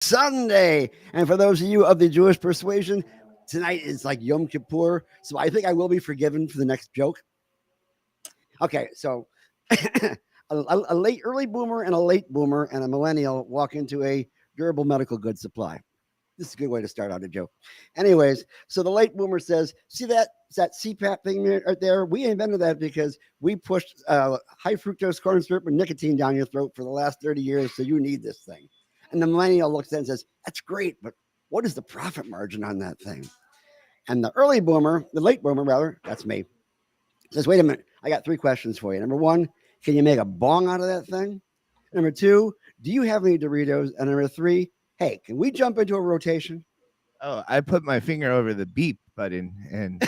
Sunday. And for those of you of the Jewish persuasion, tonight is like Yom Kippur. So I think I will be forgiven for the next joke. Okay, so a late early boomer and a late boomer and a millennial walk into a durable medical goods supply. This is a good way to start out a joke. Anyways, so the late boomer says, "See that CPAP thing right there? We invented that because we pushed high fructose corn syrup and nicotine down your throat for the last 30 years, so you need this thing." And the millennial looks at it and says, "That's great, but what is the profit margin on that thing?" And the late boomer rather, that's me, says, "Wait a minute, I got three questions for you. Number one, can you make a bong out of that thing? Number two, do you have any Doritos? And number three, hey, can we jump into a rotation?" Oh, I put my finger over the beep button and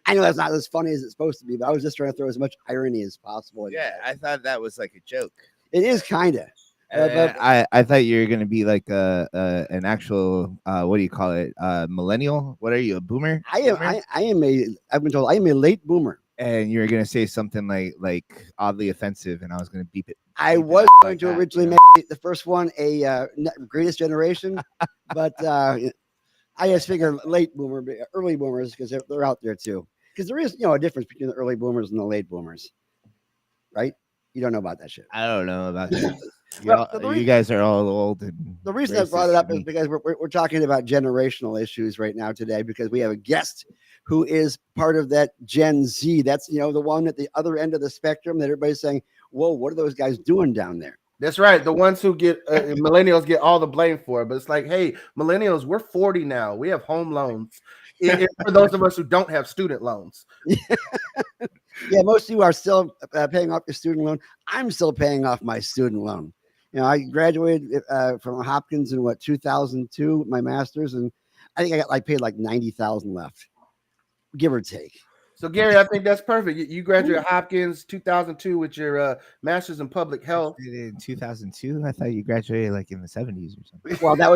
I know that's not as funny as it's supposed to be, but I was just trying to throw as much irony as possible. yeah, I thought that was like a joke. It is kind of. I thought you were gonna be like an actual what do you call it, millennial? What are you, a boomer? I've been told I am a late boomer. And you were gonna say something like oddly offensive, and I was gonna beep it. I was going to originally make the first one a greatest generation, but I just figure late boomer, early boomers, because they're out there too. Because there is, a difference between the early boomers and the late boomers, right? You don't know about that shit. I don't know about that. Well, you guys are all old. And the reason I brought it up is because we're talking about generational issues right now today, because we have a guest who is part of that Gen Z. That's, the one at the other end of the spectrum that everybody's saying, whoa, what are those guys doing down there? That's right. The ones who get millennials get all the blame for it. But it's like, hey, millennials, we're 40 now. We have home loans. For those of us who don't have student loans. Yeah, most of you are still paying off your student loan. I'm still paying off my student loan. I graduated from Hopkins in 2002 with my master's, and I think I paid like $90,000 left, give or take. So, Gary, I think that's perfect. You graduated Hopkins 2002 with your master's in public health. In 2002, I thought you graduated like in the 70s or something. Well, that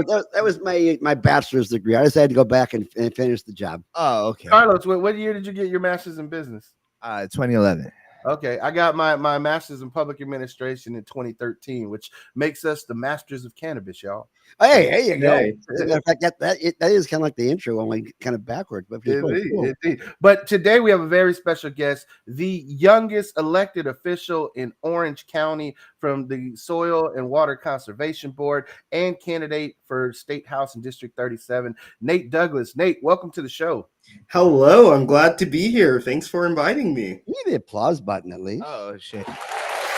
was my bachelor's degree. I decided to go back and finish the job. Oh, okay. Carlos, what year did you get your master's in business? 2011. Okay, I got my master's in public administration in 2013, which makes us the masters of cannabis, y'all. Hey, there you go. As a matter of fact, that is kind of like the intro, only kind of backwards. But Indeed. But today we have a very special guest, the youngest elected official in Orange County from the Soil and Water Conservation Board and candidate for State House in District 37, Nate Douglas. Nate, welcome to the show. Hello, I'm glad to be here. Thanks for inviting me. You need the applause button at least. Oh shit.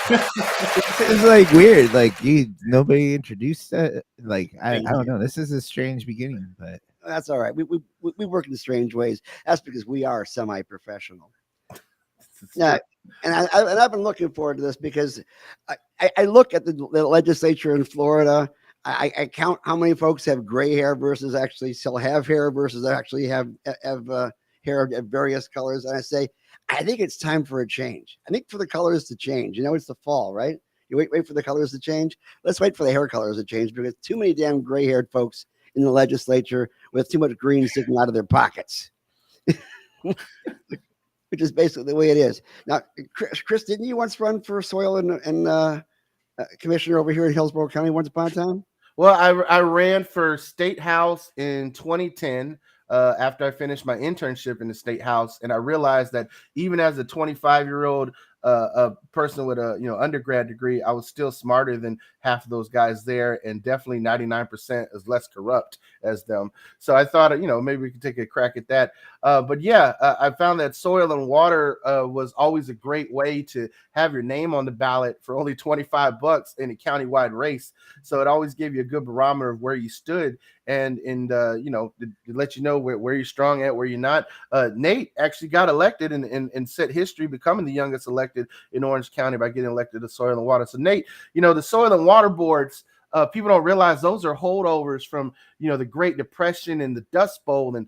It's like weird. Like nobody introduced that. Like I don't know. This is a strange beginning, but that's all right. We work in strange ways. That's because we are semi-professional. Yeah, and I've been looking forward to this because I look at the legislature in Florida. I count how many folks have gray hair versus actually still have hair versus actually have hair of various colors, and I say, I think it's time for a change. I think for the colors to change. It's the fall, right? You wait for the colors to change. Let's wait for the hair colors to change because too many damn gray-haired folks in the legislature with too much green sticking out of their pockets, which is basically the way it is. Now, Chris, didn't you once run for soil and commissioner over here in Hillsborough County once upon a time? Well, I ran for State House in 2010. After I finished my internship in the State House, and I realized that even as a 25-year-old a person with a undergrad degree, I was still smarter than half of those guys there, and definitely 99% is less corrupt as them. So I thought, maybe we could take a crack at that. But yeah, I found that soil and water was always a great way to have your name on the ballot for only $25 in a countywide race. So it always gave you a good barometer of where you stood, and to let you know where you're strong at, where you're not. Nate actually got elected and set history, becoming the youngest elected in Orange County by getting elected to soil and water. So Nate, the soil and water boards people don't realize those are holdovers from, the Great Depression and the Dust Bowl. And,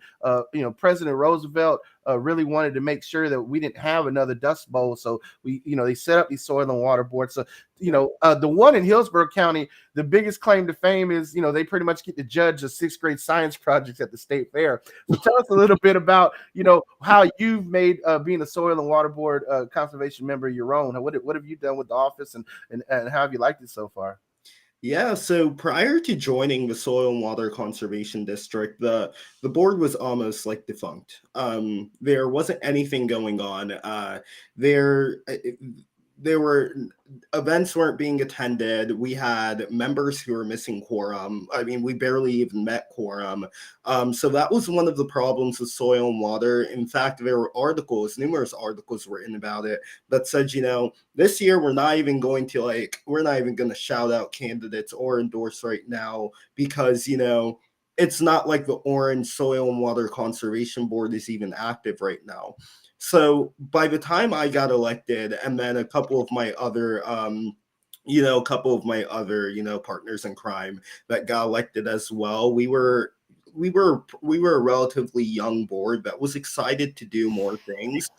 President Roosevelt really wanted to make sure that we didn't have another Dust Bowl. So they set up these soil and water boards. So, the one in Hillsborough County, the biggest claim to fame is, they pretty much get to judge the 6th grade science projects at the state fair. So tell us a little bit about, how you've made being a soil and water board conservation member your own. What have you done with the office, and how have you liked it so far? Yeah, so prior to joining the Soil and Water Conservation District, the board was almost like defunct. There wasn't anything going on. There were events weren't being attended. We had members who were missing quorum. I mean, we barely even met quorum. So that was one of the problems with soil and water. In fact, there were numerous articles written about it that said, this year we're not even going to shout out candidates or endorse right now because, it's not like the Orange Soil and Water Conservation Board is even active right now. So by the time I got elected, and then a couple of my other, partners in crime that got elected as well, we were a relatively young board that was excited to do more things.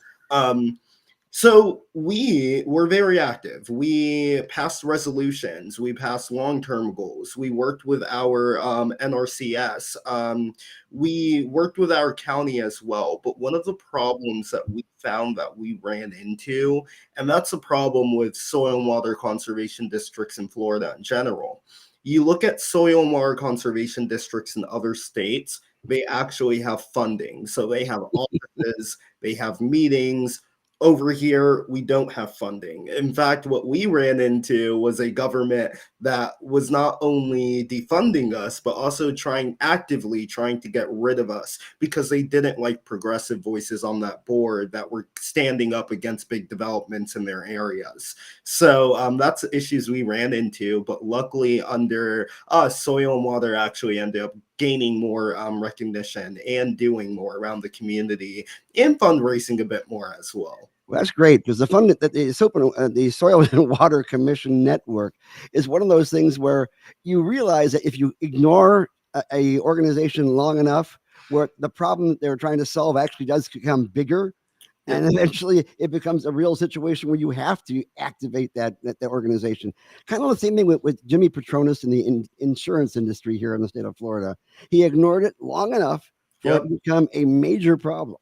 So we were very active. We passed resolutions. We passed long-term goals. We worked with our NRCS. We worked with our county as well. But one of the problems that we found that we ran into, and that's a problem with soil and water conservation districts in Florida in general. You look at soil and water conservation districts in other states, they actually have funding. So they have offices, they have meetings. Over here, we don't have funding. In fact, what we ran into was a government that was not only defunding us, but also actively trying to get rid of us because they didn't like progressive voices on that board that were standing up against big developments in their areas. So that's issues we ran into. But luckily, under us, Soil and Water actually ended up gaining more recognition and doing more around the community and fundraising a bit more as well. Well, that's great because the Soil and Water Commission Network is one of those things where you realize that if you ignore a organization long enough, where the problem that they're trying to solve actually does become bigger, and eventually it becomes a real situation where you have to activate that organization. Kind of the same thing with Jimmy Petronas in the insurance industry here in the state of Florida. He ignored it long enough for it to become a major problem.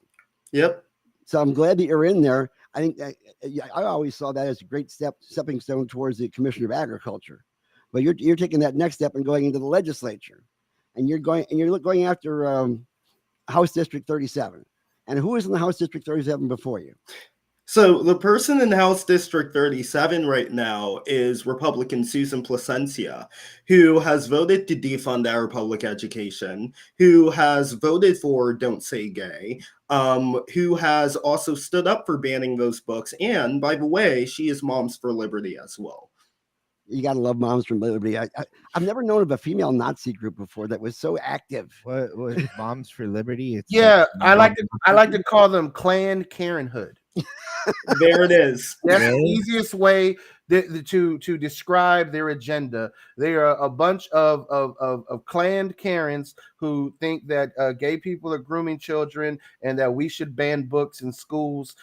Yep. So I'm glad that you're in there. I think that I always saw that as a great stepping stone towards the Commissioner of Agriculture. But you're taking that next step and going into the legislature, and you're going after House District 37. And who is in the House District 37 before you? So the person in House District 37 right now is Republican Susan Placencia, who has voted to defund our public education, who has voted for Don't Say Gay, who has also stood up for banning those books. And by the way, she is Moms for Liberty as well. You got to love Moms for Liberty. I've never known of a female Nazi group before that was so active. What Moms for Liberty? It's I like to call them Clan Karenhood. There it is. That's the easiest way to describe their agenda. They are a bunch of clan Karens who think that gay people are grooming children and that we should ban books in schools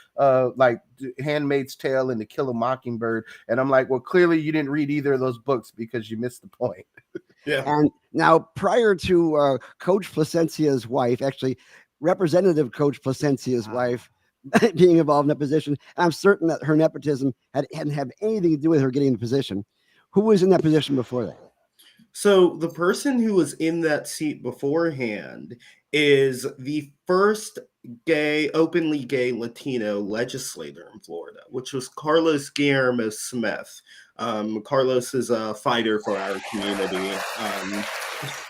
like Handmaid's Tale and To Kill a Mockingbird. And I'm like, well, clearly you didn't read either of those books because you missed the point. Yeah. And now, prior to Coach Placencia's wife, actually Representative Coach Placencia's wife, being involved in that position, I'm certain that her nepotism hadn't have anything to do with her getting the position. Who was in that position before that? So the person who was in that seat beforehand is the first openly gay Latino legislator in Florida, which was Carlos Guillermo Smith. Carlos is a fighter for our community.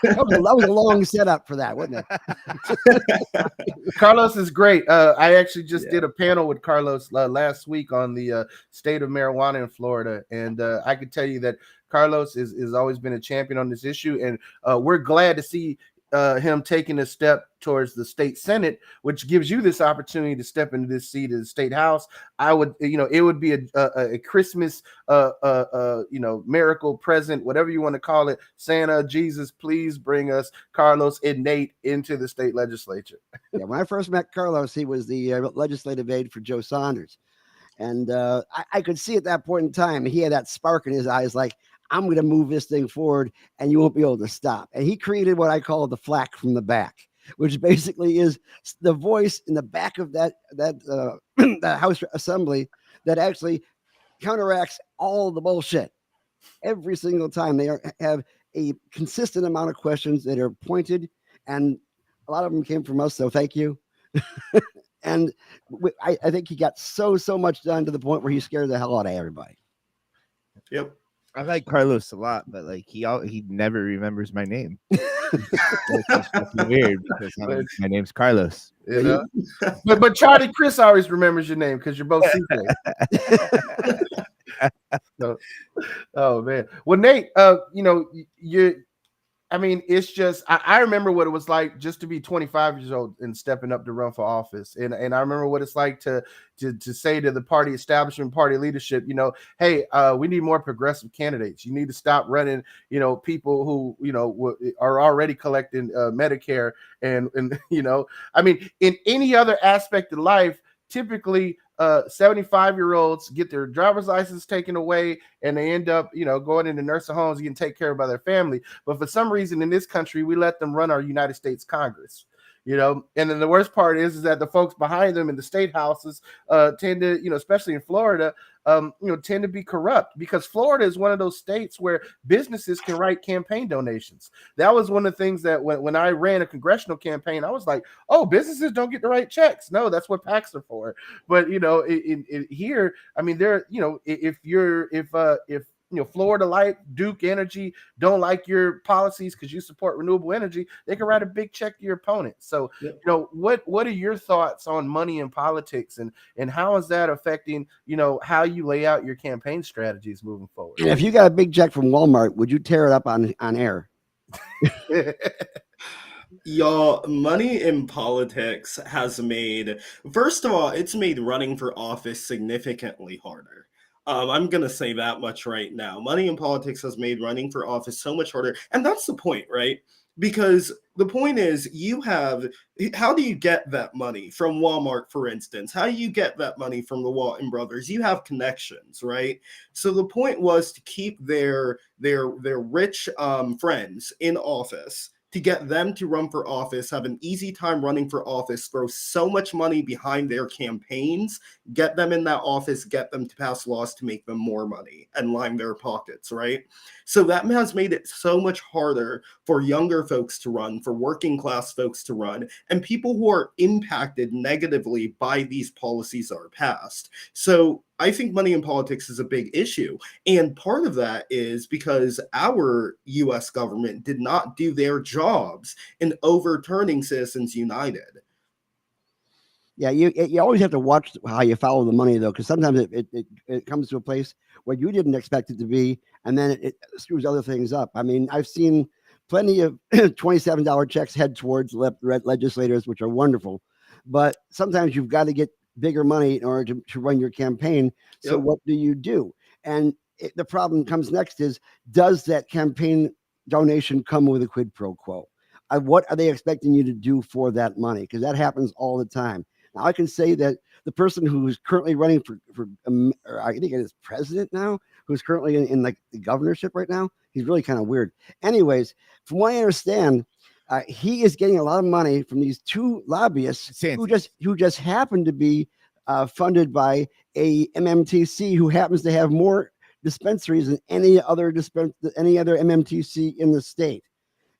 That was a long setup for that, wasn't it? Carlos is great. I actually just did a panel with Carlos last week on the state of marijuana in Florida, and I can tell you that Carlos has always been a champion on this issue, and we're glad to see him taking a step towards the state Senate, which gives you this opportunity to step into this seat of the state house. I would, it would be a Christmas, miracle present, whatever you want to call it. Santa, Jesus, please bring us Carlos and Nate into the state legislature. Yeah, when I first met Carlos, he was the legislative aide for Joe Saunders. And I could see at that point in time, he had that spark in his eyes, like, I'm going to move this thing forward and you won't be able to stop. And he created what I call the flack from the back, which basically is the voice in the back of that House Assembly that actually counteracts all the bullshit. Every single time they have a consistent amount of questions that are pointed, and a lot of them came from us, so thank you. And I think he got so much done to the point where he scared the hell out of everybody. Yep. I like Carlos a lot, but like he never remembers my name. It's fucking weird because my name's Carlos. But Charlie Chris always remembers your name because you're both CK. So, oh man. Well, Nate, it's just I remember what it was like just to be 25 years old and stepping up to run for office. And I remember what it's like to say to the party establishment, party leadership, hey, we need more progressive candidates. You need to stop running, people who, are already collecting Medicare. And in any other aspect of life, typically 75-year-olds get their driver's license taken away and they end up, going into nursing homes, getting taken care of by their family. But for some reason in this country, we let them run our United States Congress. And then the worst part is that the folks behind them in the state houses tend to, especially in Florida, tend to be corrupt, because Florida is one of those states where businesses can write campaign donations. That was one of the things that when I ran a congressional campaign, I was like, oh, businesses don't get to write checks. No, that's what PACs are for. But, in here, if Florida Light, Duke Energy don't like your policies because you support renewable energy, they can write a big check to your opponent. So, what are your thoughts on money in politics, and how is that affecting, how you lay out your campaign strategies moving forward? And if you got a big check from Walmart, would you tear it up on air? Y'all, money in politics has made, first of all, it's made running for office significantly harder. I'm going to say that much right now. Money in politics has made running for office so much harder. And that's the point, right? Because the point is, how do you get that money from Walmart, for instance? How do you get that money from the Walton brothers? You have connections, right? So the point was to keep their rich friends in office, to get them to run for office, have an easy time running for office, throw so much money behind their campaigns, get them in that office, get them to pass laws to make them more money and line their pockets, right? So that has made it so much harder for younger folks to run, for working class folks to run, and people who are impacted negatively by these policies that are passed. So I think money in politics is a big issue. And part of that is because our US government did not do their jobs in overturning Citizens United. Yeah, you always have to watch how you follow the money, though, because sometimes it comes to a place where you didn't expect it to be, and then it screws other things up. I mean, I've seen plenty of $27 checks head towards legislators, which are wonderful, but sometimes you've got to get bigger money in order to run your campaign. So what do you do? And the problem comes next is, does that campaign donation come with a quid pro quo? What are they expecting you to do for that money? Because that happens all the time. Now, I can say that the person who's currently running for I think it is president now, who's currently in like the governorship right now, he's really kind of weird. Anyways, from what I understand, he is getting a lot of money from these two lobbyists who just happen to be funded by a MMTC who happens to have more dispensaries than any other MMTC in the state.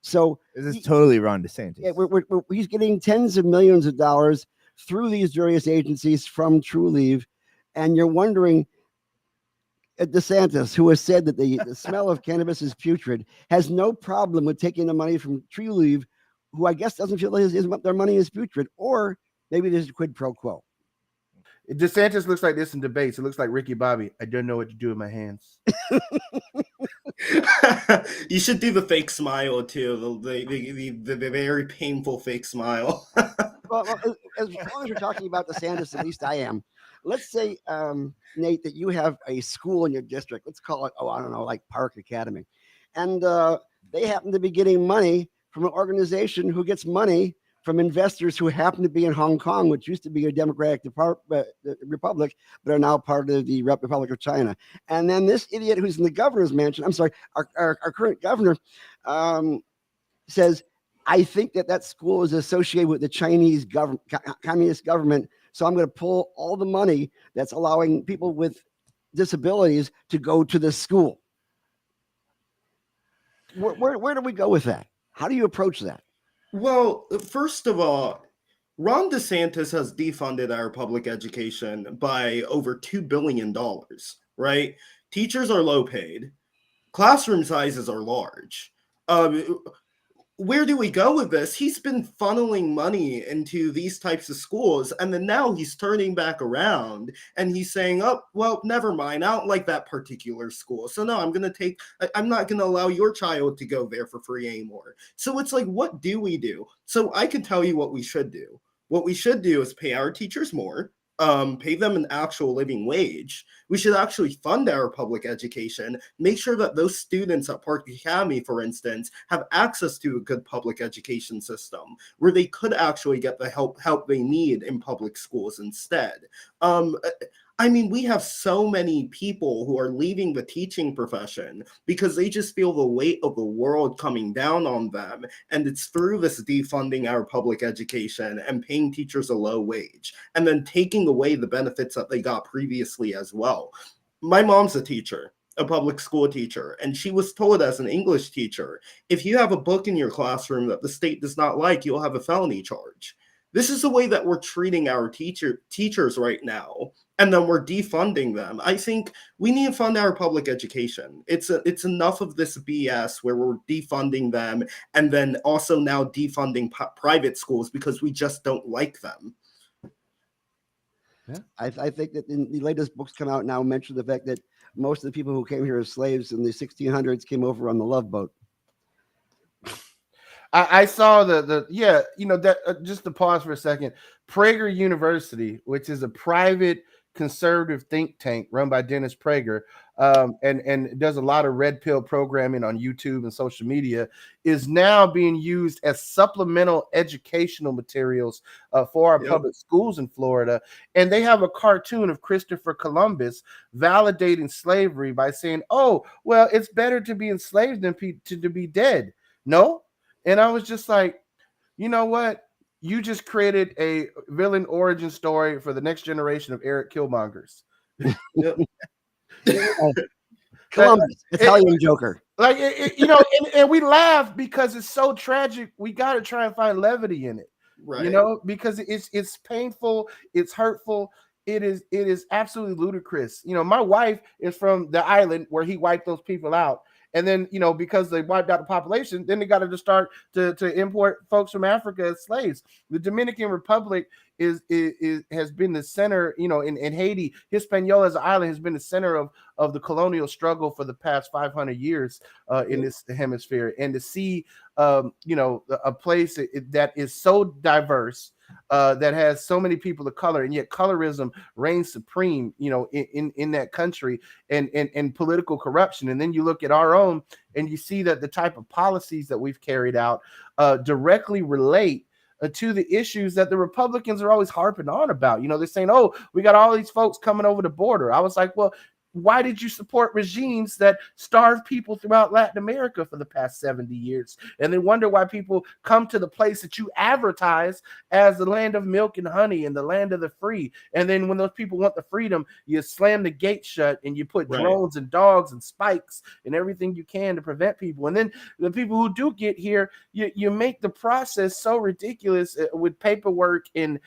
So this is totally Ron DeSantis. Yeah, he's getting tens of millions of dollars through these various agencies from TrueLeave, and you're wondering, DeSantis, who has said that the smell of cannabis is putrid, has no problem with taking the money from TrueLeave, who I guess doesn't feel like their money is putrid, or maybe there's a quid pro quo. DeSantis looks like this in debates. It looks like Ricky Bobby. I don't know what to do with my hands. You should do the fake smile too, the very painful fake smile. Well, as long as you're talking about DeSantis, at least I am. Let's say, Nate, that you have a school in your district. Let's call it, I don't know, like Park Academy. And they happen to be getting money from an organization who gets money from investors who happen to be in Hong Kong, which used to be a democratic republic, but are now part of the Republic of China. And then this idiot who's in the governor's mansion, I'm sorry, our current governor, says, I think that school is associated with the Chinese government, communist government. So I'm going to pull all the money that's allowing people with disabilities to go to this school. Where do we go with that? How do you approach that? Well, first of all, Ron DeSantis has defunded our public education by over $2 billion, right? Teachers are low paid. Classroom sizes are large. Where do we go with this? He's been funneling money into these types of schools, and then now he's turning back around and he's saying, oh, well, never mind. I don't like that particular school. So no, I'm not going to allow your child to go there for free anymore. So it's like, what do we do? So I can tell you what we should do. What we should do is pay our teachers more. Pay them an actual living wage. We should actually fund our public education, make sure that those students at Park Academy, for instance, have access to a good public education system where they could actually get the help they need in public schools instead. I mean, we have so many people who are leaving the teaching profession because they just feel the weight of the world coming down on them. And it's through this defunding our public education and paying teachers a low wage and then taking away the benefits that they got previously as well. My mom's a teacher, a public school teacher, and she was told as an English teacher, if you have a book in your classroom that the state does not like, you'll have a felony charge. This is the way that we're treating our teachers right now, and then we're defunding them. I think we need to fund our public education. It's enough of this BS where we're defunding them and then also now defunding private schools because we just don't like them. Yeah. I think that in the latest books come out now mention the fact that most of the people who came here as slaves in the 1600s came over on the Love Boat. I saw that just to pause for a second, Prager University, which is a private conservative think tank run by Dennis Prager, and does a lot of red pill programming on YouTube and social media, is now being used as supplemental educational materials for our public schools in Florida. And they have a cartoon of Christopher Columbus validating slavery by saying, oh, well, it's better to be enslaved than to be dead. No. And I was just like, you know what? You just created a villain origin story for the next generation of Eric Killmongers. Columbus, Italian Joker. Like, and we laugh because it's so tragic. We got to try and find levity in it, right? Because it's painful, it's hurtful. It is absolutely ludicrous. My wife is from the island where he wiped those people out. And then, because they wiped out the population, then they got to start to import folks from Africa as slaves. The Dominican Republic has been the center, in Haiti. Hispaniola as an island has been the center of the colonial struggle for the past 500 years in this hemisphere. And to see, a place that is so diverse, that has so many people of color, and yet colorism reigns supreme, in that country, and political corruption. And then you look at our own, and you see that the type of policies that we've carried out directly relate to the issues that the Republicans are always harping on about. They're saying, oh, we got all these folks coming over the border. I was like, well, why did you support regimes that starve people throughout Latin America for the past 70 years? And then wonder why people come to the place that you advertise as the land of milk and honey and the land of the free. And then when those people want the freedom, you slam the gate shut and you put drones and dogs and spikes and everything you can to prevent people. And then the people who do get here, you make the process so ridiculous with paperwork and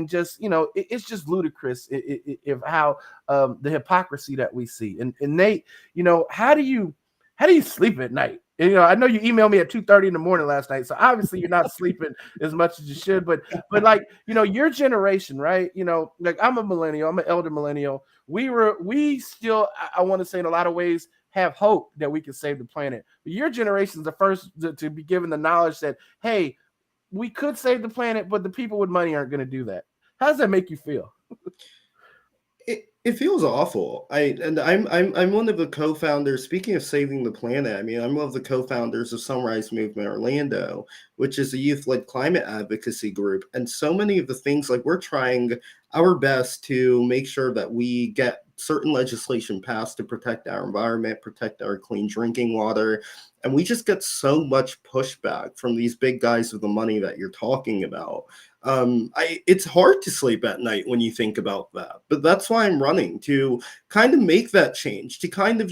just, it's just ludicrous if how the hypocrisy that we see. And Nate, how do you sleep at night And, I know you emailed me at 2:30 in the morning last night, so obviously you're not sleeping as much as you should. But like, your generation, right? Like I'm a millennial, I'm an elder millennial. We still, I want to say, in a lot of ways, have hope that we can save the planet. But your generation is the first to be given the knowledge that, hey, we could save the planet, but the people with money aren't going to do that. How does that make you feel? It feels awful. I'm one of the co-founders. Speaking of saving the planet, I mean, I'm one of the co-founders of Sunrise Movement Orlando, which is a youth-led climate advocacy group. And so many of the things, like, we're trying our best to make sure that we get certain legislation passed to protect our environment, protect our clean drinking water. And we just get so much pushback from these big guys with the money that you're talking about. It's hard to sleep at night when you think about that, but that's why I'm running, to kind of make that change, to kind of,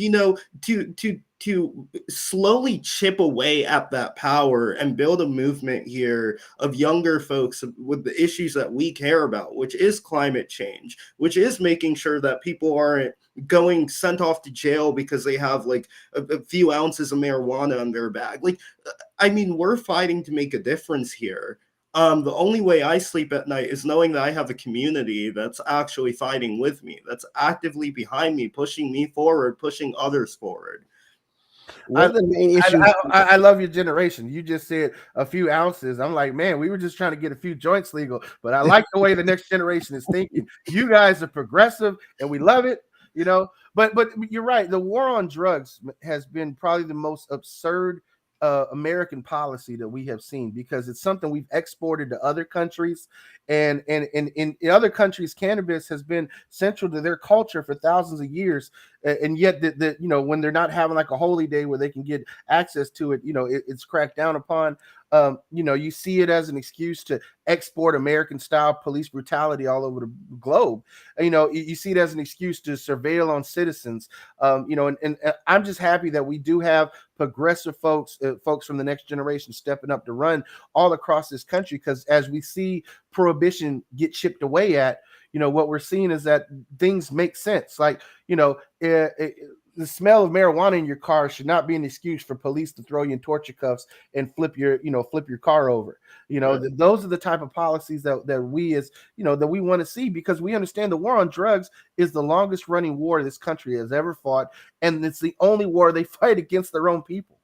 to slowly chip away at that power and build a movement here of younger folks with the issues that we care about, which is climate change, which is making sure that people aren't going sent off to jail because they have like a few ounces of marijuana in their bag. Like, I mean, we're fighting to make a difference here. The only way I sleep at night is knowing that I have a community that's actually fighting with me, that's actively behind me, pushing me forward, pushing others forward. One of the main issues. I love your generation. You just said a few ounces. I'm like, man, we were just trying to get a few joints legal, but I like the way the next generation is thinking. You guys are progressive, and we love it. But you're right. The war on drugs has been probably the most absurd American policy that we have seen, because it's something we've exported to other countries, and in other countries, cannabis has been central to their culture for thousands of years, and yet when they're not having like a holy day where they can get access to it, it's cracked down upon. You see it as an excuse to export American style police brutality all over the globe. You see it as an excuse to surveil on citizens. And I'm just happy that we do have progressive folks from the next generation stepping up to run all across this country, because as we see prohibition get chipped away at, what we're seeing is that things make sense. Like, the smell of marijuana in your car should not be an excuse for police to throw you in torture cuffs and flip your car over. Right. Those are the type of policies that we that we want to see, because we understand the war on drugs is the longest running war this country has ever fought, and it's the only war they fight against their own people.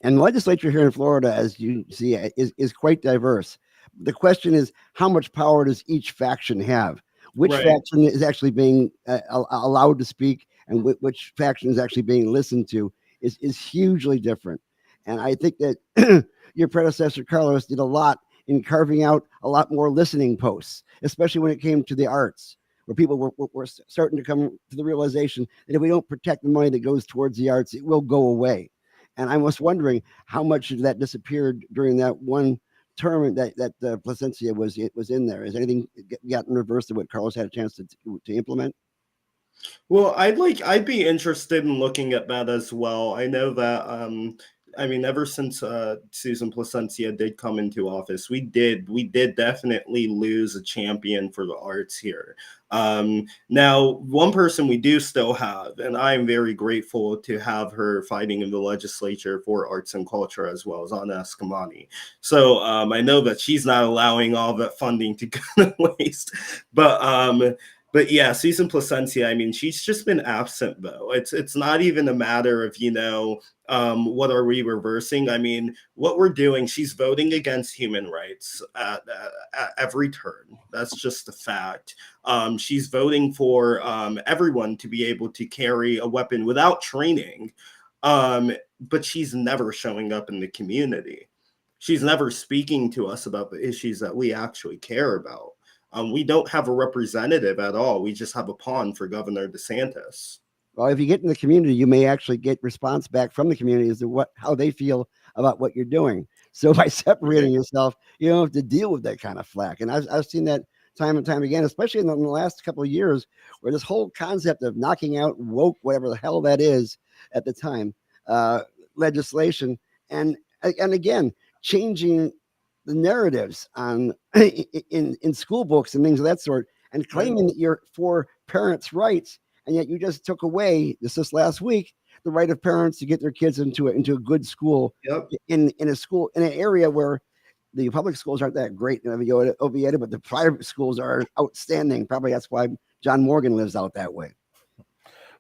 And the legislature here in Florida, as you see, is quite diverse. The question is, how much power does each faction have? Which Right. faction is actually being allowed to speak, and which faction is actually being listened to is hugely different. And I think that your predecessor, Carlos, did a lot in carving out a lot more listening posts, especially when it came to the arts, where people were starting to come to the realization that if we don't protect the money that goes towards the arts, it will go away. And I was wondering how much of that disappeared during that one term that Placencia was in there. Has anything gotten reversed of what Carlos had a chance to implement? Well, I'd be interested in looking at that as well. I know that I mean, ever since Susan Placencia did come into office, we did definitely lose a champion for the arts here. Now, one person we do still have, and I'm very grateful to have her fighting in the legislature for arts and culture, as well as Anna Escamani. So I know that she's not allowing all that funding to go to waste, but yeah, Susan Placencia, I mean, she's just been absent, though. It's not even a matter of, what are we reversing? I mean, what we're doing, she's voting against human rights at every turn. That's just a fact. She's voting for everyone to be able to carry a weapon without training, but she's never showing up in the community. She's never speaking to us about the issues that we actually care about. We don't have a representative at all. We just have a pawn for Governor Desantis. Well, if you get in the community, you may actually get response back from the community as to how they feel about what you're doing. So by separating yourself, you don't have to deal with that kind of flack. And I've seen that time and time again, especially in the last couple of years, where this whole concept of knocking out woke, whatever the hell that is at the time, legislation, and again, changing the narratives on in school books and things of that sort, and claiming that you're for parents' rights, and yet you just took away this last week the right of parents to get their kids into a good school Yep. in an area where the public schools aren't that great in Oviedo, but the private schools are outstanding. Probably that's why John Morgan lives out that way.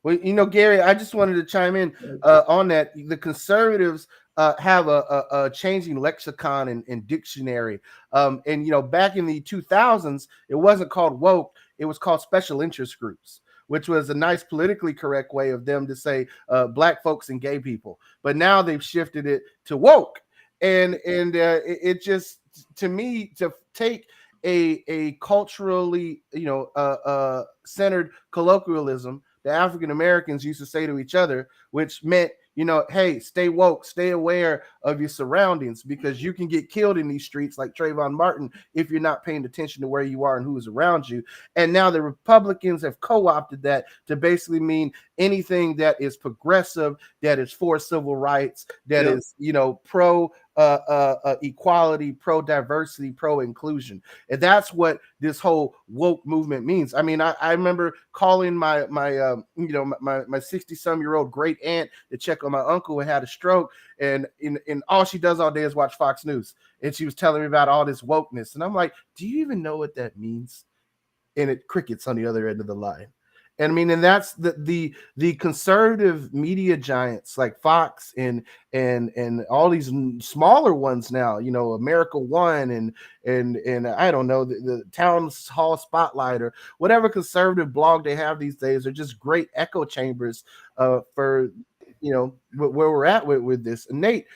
Well, Gary, I just wanted to chime in on that. The conservatives have a changing lexicon and dictionary. And back in the 2000s, it wasn't called woke; it was called special interest groups, which was a nice politically correct way of them to say black folks and gay people. But now they've shifted it to woke, and it just, to me, to take a culturally centered colloquialism the African Americans used to say to each other, which meant, hey, stay woke, stay aware of your surroundings, because you can get killed in these streets like Trayvon Martin if you're not paying attention to where you are and who is around you. And now the Republicans have co-opted that to basically mean anything that is progressive, that is for civil rights, that is, pro equality, pro diversity, pro inclusion. And that's what this whole woke movement means. I mean, I remember calling my 60-some-year-old great aunt to check on my uncle who had a stroke, and all she does all day is watch Fox News. And she was telling me about all this wokeness. And I'm like, do you even know what that means? And it crickets on the other end of the line. And I mean, and that's the conservative media giants like Fox and all these smaller ones now, America One and I don't know, the Town Hall Spotlight or whatever conservative blog they have these days are just great echo chambers for where we're at with this. And Nate,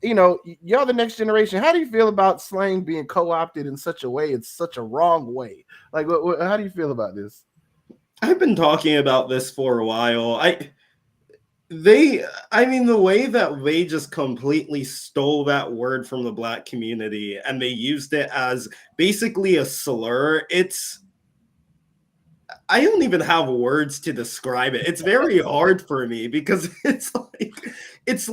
y'all the next generation, how do you feel about slang being co-opted in such a way? It's such a wrong way. Like, how do you feel about this? I've been talking about this for a while. The way that they just completely stole that word from the Black community and they used it as basically a slur. I don't even have words to describe it. It's very hard for me because it's like, it's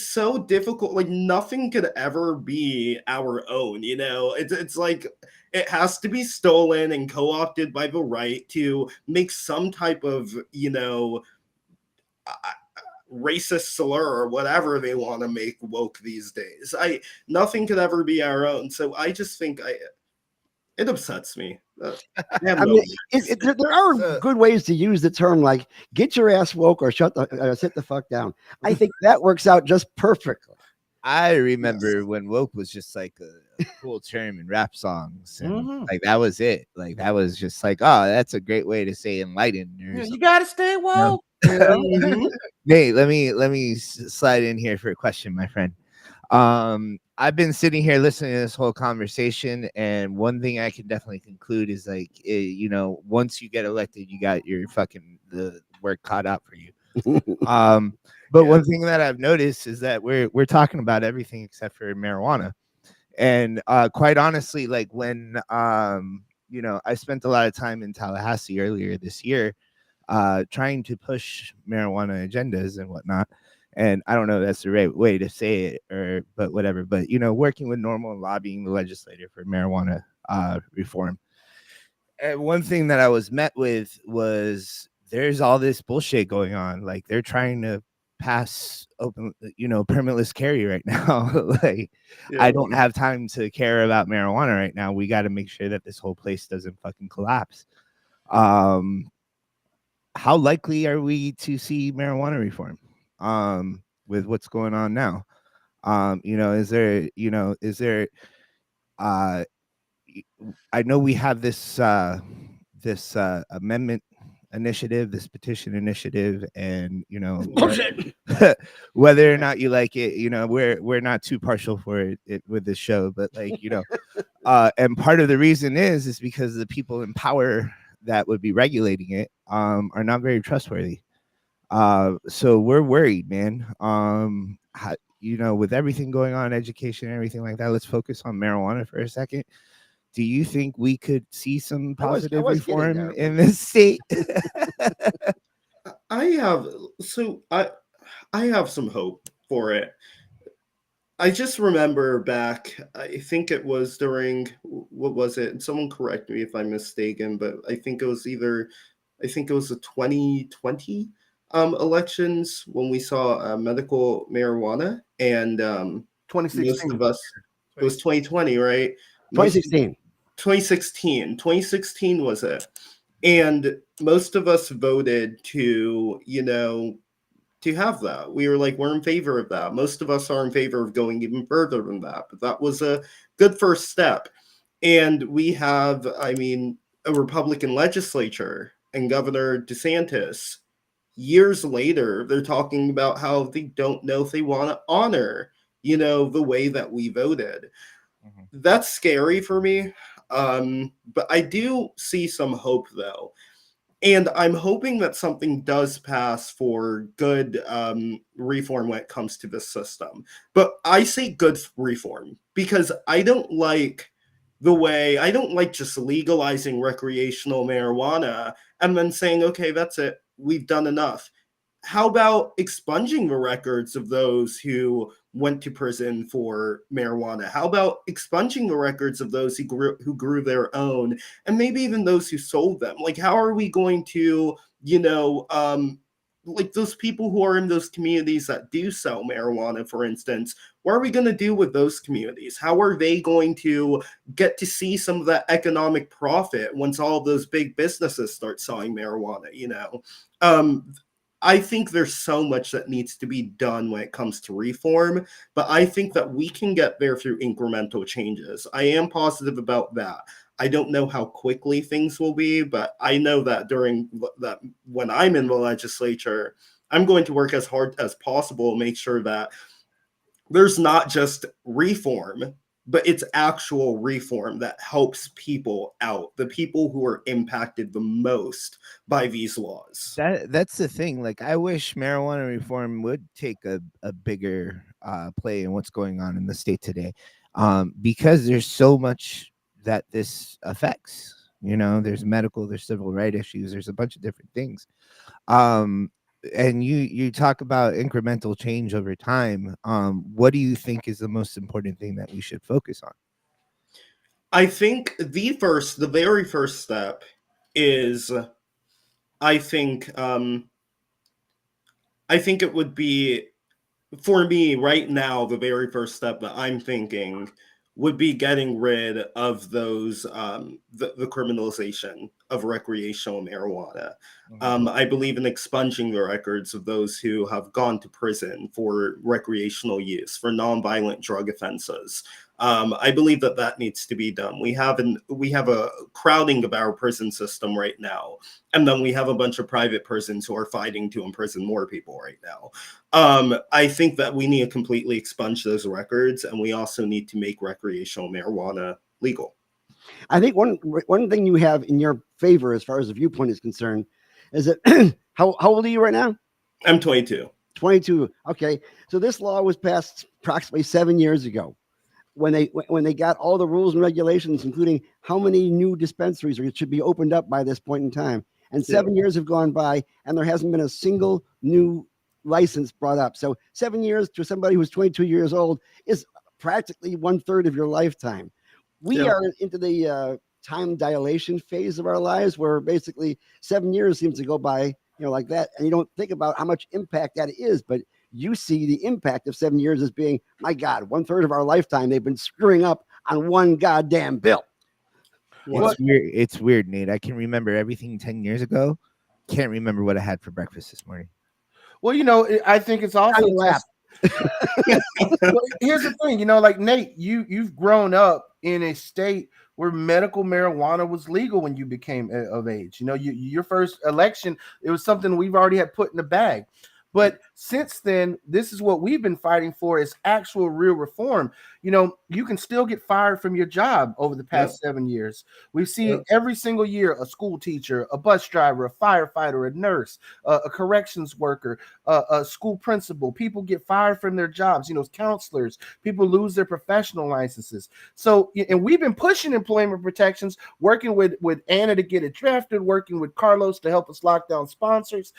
so difficult. Like nothing could ever be our own, it's like, it has to be stolen and co-opted by the right to make some type of, racist slur or whatever they want to make woke these days. Nothing could ever be our own. So I just think it upsets me. I mean, there are good ways to use the term, like "get your ass woke" or "sit the fuck down." I think that works out just perfectly. I remember when woke was just like a cool term in rap songs, and like that was it. Like that was just like, oh, that's a great way to say enlightened. You gotta stay woke. Nate, let me slide in here for a question, my friend. I've been sitting here listening to this whole conversation, and one thing I can definitely conclude is like, once you get elected, you got the work cut out for you. But one thing that I've noticed is that we're talking about everything except for marijuana, and quite honestly, like when I spent a lot of time in Tallahassee earlier this year, trying to push marijuana agendas and whatnot. And I don't know if that's the right way to say it, but whatever. But working with Normal and lobbying the legislature for marijuana reform. And one thing that I was met with was there's all this bullshit going on. Like they're trying to pass open, permitless carry right now. Like I don't have time to care about marijuana right now. We got to make sure that this whole place doesn't fucking collapse. How likely are we to see marijuana reform with what's going on now? Is there I know we have this amendment initiative, this petition initiative, and whether or not you like it, we're not too partial for it with this show, but like and part of the reason is because the people in power that would be regulating it are not very trustworthy. So we're worried, man. With everything going on, education and everything like that, let's focus on marijuana for a second. Do you think we could see some positive reform in this state? I have some hope for it. I just remember back, I think it was during, what was it? Someone correct me if I'm mistaken, but I think it was the 2020 elections when we saw medical marijuana, and 2016. most of us, it was 2020, right? 2016. 2016 was it, and most of us voted to, to have that. We were like, we're in favor of that. Most of us are in favor of going even further than that, but that was a good first step. And we have, I mean, a Republican legislature and Governor Desantis. Years later, they're talking about how they don't know if they want to honor, the way that we voted. Mhm. That's scary for me. But I do see some hope, though. And I'm hoping that something does pass for good reform when it comes to this system. But I say good reform because I don't like just legalizing recreational marijuana and then saying, okay, that's it. We've done enough. How about expunging the records of those who went to prison for marijuana? How about expunging the records of those who grew their own, and maybe even those who sold them? Like, how are we going to, like those people who are in those communities that do sell marijuana, for instance, what are we going to do with those communities? How are they going to get to see some of that economic profit once all of those big businesses start selling marijuana? I think there's so much that needs to be done when it comes to reform, but I think that we can get there through incremental changes. I am positive about that. I don't know how quickly things will be, but I know that when I'm in the legislature, I'm going to work as hard as possible to make sure that there's not just reform, but it's actual reform that helps people out, the people who are impacted the most by these laws. That's the thing. Like, I wish marijuana reform would take a bigger play in what's going on in the state today, because there's so much that this affects. There's medical, there's civil rights issues, there's a bunch of different things. And you talk about incremental change over time. What do you think is the most important thing that we should focus on? I think the very first step is, I think it would be, for me right now, the very first step that I'm thinking would be getting rid of those the criminalization of recreational marijuana. I believe in expunging the records of those who have gone to prison for recreational use, for nonviolent drug offenses. I believe that needs to be done. We have a crowding of our prison system right now, and then we have a bunch of private prisons who are fighting to imprison more people right now. I think that we need to completely expunge those records, and we also need to make recreational marijuana legal. I think one thing you have in your favor, as far as the viewpoint is concerned, is that how old are you right now? I'm 22. 22. Okay, so this law was passed approximately 7 years ago, when they got all the rules and regulations, including how many new dispensaries should be opened up by this point in time. And 7 years have gone by, and there hasn't been a single new license brought up. So 7 years to somebody who's 22 years old is practically 1/3 of your lifetime. We are into the time dilation phase of our lives, where basically 7 years seems to go by, like that, and you don't think about how much impact that is. But you see the impact of 7 years as being, my God, 1/3 of our lifetime they've been screwing up on one goddamn bill. It's weird, Nate. I can remember everything 10 years ago. Can't remember what I had for breakfast this morning. Well, I think it's also Well, here's the thing, like Nate, you've grown up in a state where medical marijuana was legal when you became of age. Your first election, it was something we've already had put in the bag. But since then, this is what we've been fighting for, is actual real reform. You can still get fired from your job over the past 7 years. We've seen every single year a school teacher, a bus driver, a firefighter, a nurse, a corrections worker, a school principal. People get fired from their jobs. Counselors, people lose their professional licenses. So, and we've been pushing employment protections, working with Anna to get it drafted, working with Carlos to help us lock down sponsors,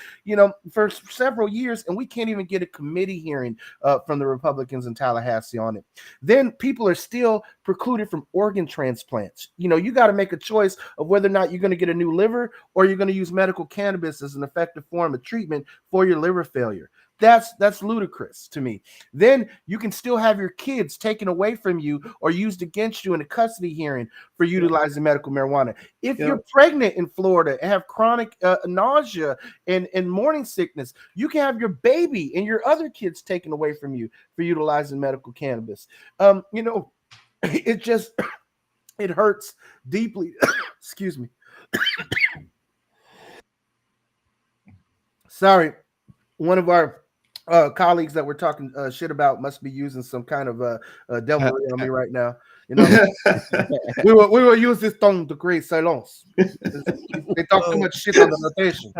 for several years, and we can't even get a committee hearing from the Republicans in Tallahassee on it. Then people are still precluded from organ transplants. You got to make a choice of whether or not you're going to get a new liver or you're going to use medical cannabis as an effective form of treatment for your liver failure. That's ludicrous to me. Then you can still have your kids taken away from you or used against you in a custody hearing for utilizing medical marijuana. If you're pregnant in Florida and have chronic nausea and morning sickness, you can have your baby and your other kids taken away from you for utilizing medical cannabis. It just it hurts deeply. Excuse me. Sorry, one of our colleagues that we're talking shit about must be using some kind of devilry on me right now. We will use this tongue to create silence. They talk too much shit on the notation.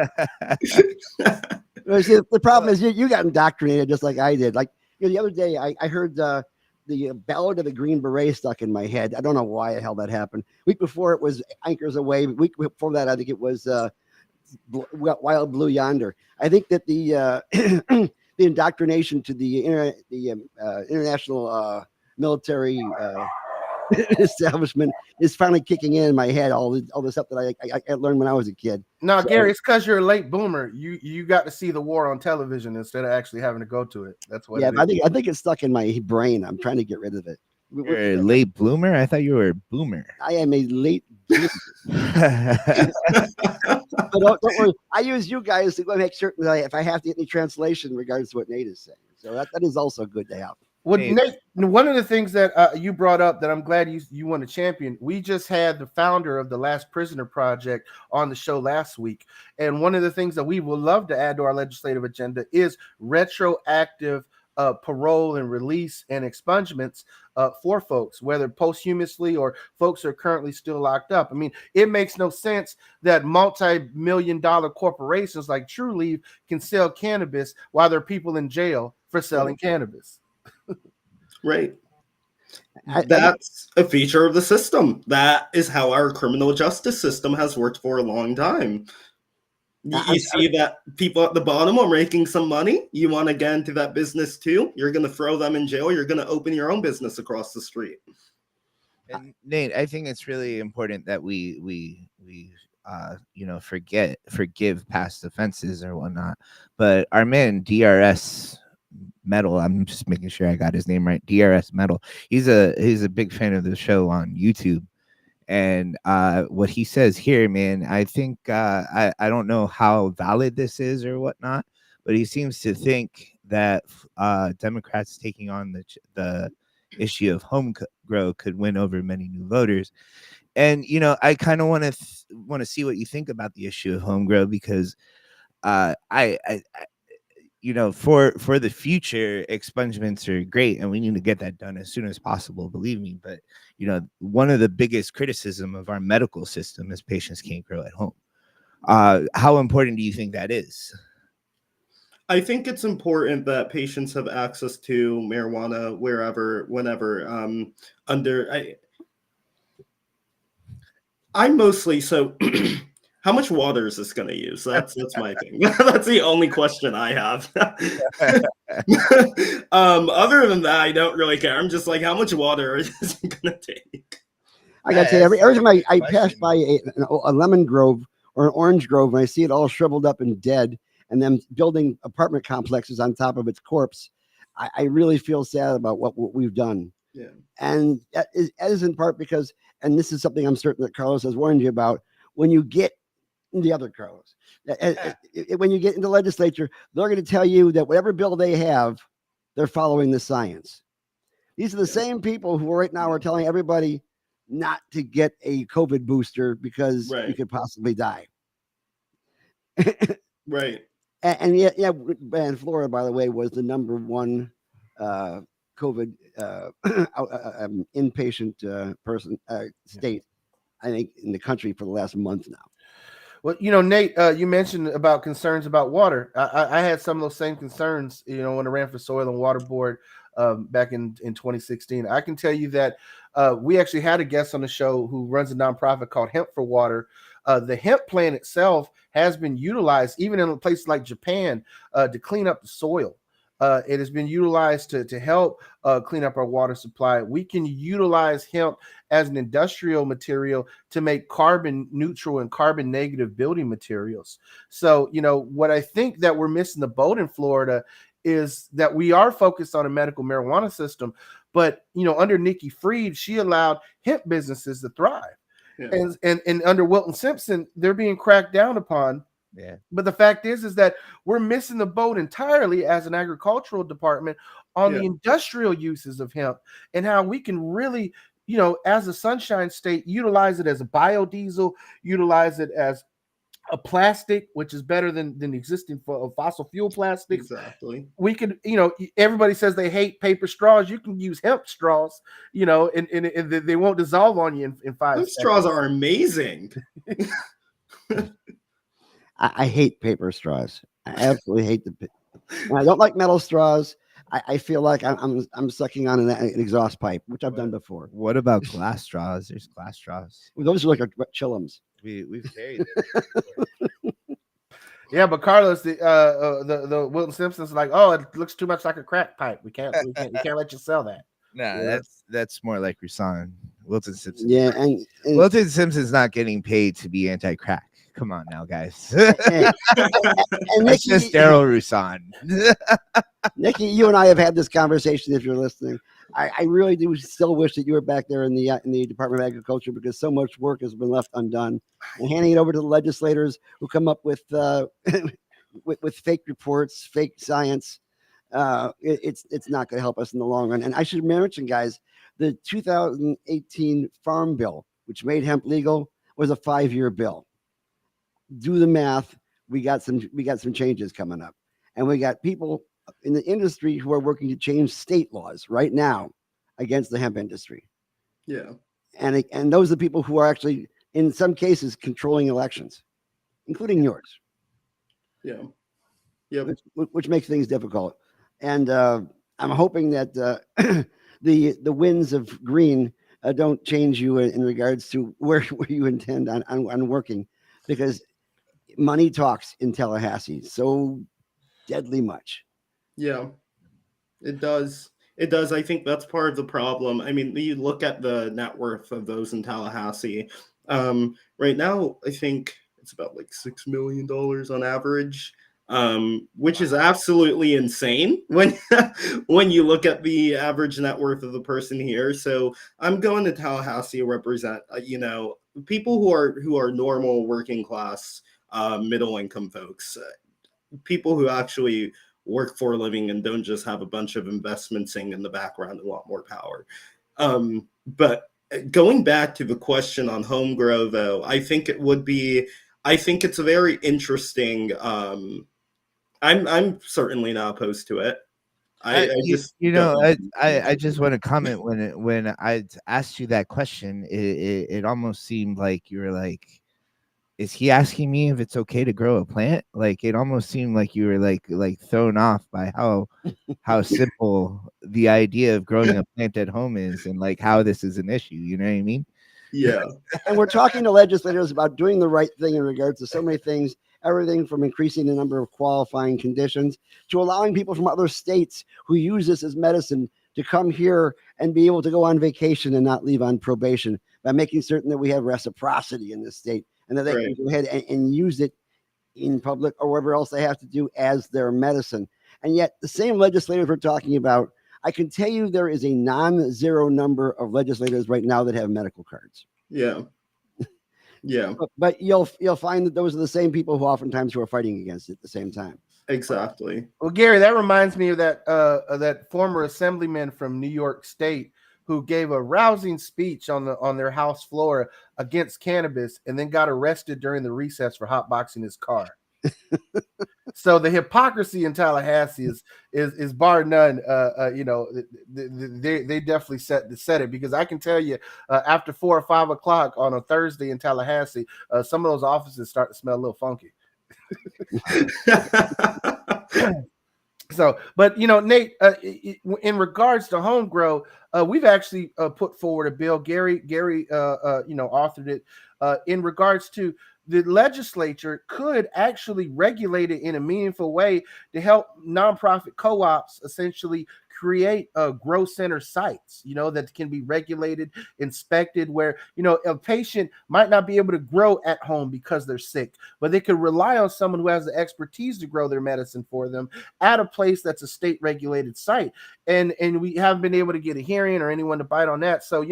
See, the problem is you got indoctrinated just like I did. Like the other day, I heard the Ballad of the Green Beret stuck in my head. I don't know why the hell that happened. Week before it was Anchors Away. Week before that, I think it was Wild Blue Yonder. I think that the the indoctrination to the international military establishment is finally kicking in my head. All the stuff that I learned when I was a kid. No, Gary, it's because you're a late boomer. You got to see the war on television instead of actually having to go to it. That's what. Yeah, I think it's stuck in my brain. I'm trying to get rid of it. You're a late bloomer? I thought you were a boomer. I am a late bloomer. But don't worry. I use you guys to go make certain that if I have to get any translation in regards to what Nate is saying. So that is also good to have. Well, Nate, one of the things that you brought up that I'm glad you want to champion, we just had the founder of the Last Prisoner Project on the show last week. And one of the things that we would love to add to our legislative agenda is retroactive parole and release and expungements for folks, whether posthumously or folks are currently still locked up. I mean, it makes no sense that multi-million-dollar corporations like True Leaf can sell cannabis while there are people in jail for selling cannabis. Right. That's a feature of the system. That is how our criminal justice system has worked for a long time. You see that people at the bottom are making some money. You want to get into that business too. You're going to throw them in jail. You're going to open your own business across the street. And Nate, I think it's really important that we forgive past offenses or whatnot. But our man DRS Metal, I'm just making sure I got his name right. DRS Metal. He's a big fan of the show on YouTube. And what he says here, man, I think I don't know how valid this is or whatnot, but he seems to think that Democrats taking on the issue of home grow could win over many new voters. And I kind of want to see what you think about the issue of home grow, because for the future, expungements are great, and we need to get that done as soon as possible, believe me. But one of the biggest criticism of our medical system is patients can't grow at home. How important do you think that is? I think it's important that patients have access to marijuana wherever, whenever. I'm mostly so. How much water is this going to use? That's my thing. That's the only question I have. Other than that, I don't really care. I'm just like, how much water is it going to take? I got to say, every time I pass by a lemon grove or an orange grove and I see it all shriveled up and dead, and them building apartment complexes on top of its corpse, I really feel sad about what we've done. Yeah. And that is in part because, and this is something I'm certain that Carlos has warned you about, when you get the other Carlos, when you get in the legislature, they're going to tell you that whatever bill they have, they're following the science. These are the same people who right now are telling everybody not to get a COVID booster because you could possibly die. Right. And and Florida, by the way, was the number one COVID inpatient state, I think, in the country for the last month now. Well, Nate, you mentioned about concerns about water. I had some of those same concerns, when I ran for Soil and Water Board back in 2016. I can tell you that we actually had a guest on the show who runs a nonprofit called Hemp for Water The hemp plant itself has been utilized even in places like Japan to clean up the soil. It has been utilized to help clean up our water supply. We can utilize hemp as an industrial material to make carbon neutral and carbon negative building materials. So, what I think that we're missing the boat in Florida is that we are focused on a medical marijuana system, but under Nikki Fried, she allowed hemp businesses to thrive. Yeah. And under Wilton Simpson, they're being cracked down upon. Yeah. But the fact is that we're missing the boat entirely as an agricultural department on the industrial uses of hemp and how we can really, as a Sunshine State, utilize it as a biodiesel, utilize it as a plastic, which is better than existing fossil fuel plastics. Exactly. We could, everybody says they hate paper straws. You can use hemp straws, and they won't dissolve on you in 5 seconds. Straws are amazing. I hate paper straws. I absolutely hate I don't like metal straws. I feel like I'm sucking on an exhaust pipe, which I've done before. What about glass straws? There's glass straws. Well, those are like chillums. We've carried it. Yeah, but Carlos, the Wilton Simpson's like, oh, it looks too much like a crack pipe. We can't let you sell that. No, that's more like Rusan. Wilton Simpson. Yeah, and Wilton Simpson's not getting paid to be anti-crack. Come on now, guys. and That's just Daryl Rusan. Nikki, you and I have had this conversation. If you're listening, I really do still wish that you were back there in the Department of Agriculture, because so much work has been left undone. And handing it over to the legislators who come up with with fake reports, fake science, it's not going to help us in the long run. And I should mention, guys, the 2018 Farm Bill, which made hemp legal, was a 5-year bill. Do the math. We got some changes coming up, and we got people in the industry who are working to change state laws right now against the hemp industry. Yeah, and those are the people who are actually, in some cases, controlling elections, including yours. Yeah, yeah, which makes things difficult. And I'm hoping that the winds of green don't change you in regards to where you intend on working, because money talks in Tallahassee so deadly much. Yeah, it does. It does. I think that's part of the problem. I mean, you look at the net worth of those in Tallahassee. Right now, I think it's about like $6 million on average, which is absolutely insane when you look at the average net worth of the person here. So I'm going to Tallahassee to represent, people who are normal working class, middle income folks, people who actually work for a living and don't just have a bunch of investments in the background and want more power. But going back to the question on home grow, though, I think it's a very interesting. I'm certainly not opposed to it. I just want to comment when I asked you that question, it almost seemed like you were like, is he asking me if it's okay to grow a plant? Like, it almost seemed like you were like thrown off by how simple the idea of growing a plant at home is, and like how this is an issue. You know what I mean? Yeah. And we're talking to legislators about doing the right thing in regards to so many things, everything from increasing the number of qualifying conditions to allowing people from other states who use this as medicine to come here and be able to go on vacation and not leave on probation, by making certain that we have reciprocity in this state, and that they can go ahead and use it in public or wherever else they have to do as their medicine. And yet the same legislators we're talking about, I can tell you there is a non-zero number of legislators right now that have medical cards. Yeah. Yeah. But you'll find that those are the same people who oftentimes who are fighting against it at the same time. Exactly. Well, Gary, that reminds me of that former assemblyman from New York State who gave a rousing speech on their House floor against cannabis, and then got arrested during the recess for hotboxing his car. So the hypocrisy in Tallahassee is bar none. They definitely set it, because I can tell you, after 4 or 5 o'clock on a Thursday in Tallahassee, some of those offices start to smell a little funky. So, but Nate, in regards to home grow, we've actually put forward a bill. Gary, authored it in regards to the legislature could actually regulate it in a meaningful way to help nonprofit co-ops essentially create grow center sites, that can be regulated, inspected, where, a patient might not be able to grow at home because they're sick, but they could rely on someone who has the expertise to grow their medicine for them at a place that's a state regulated site. And we haven't been able to get a hearing or anyone to bite on that. So,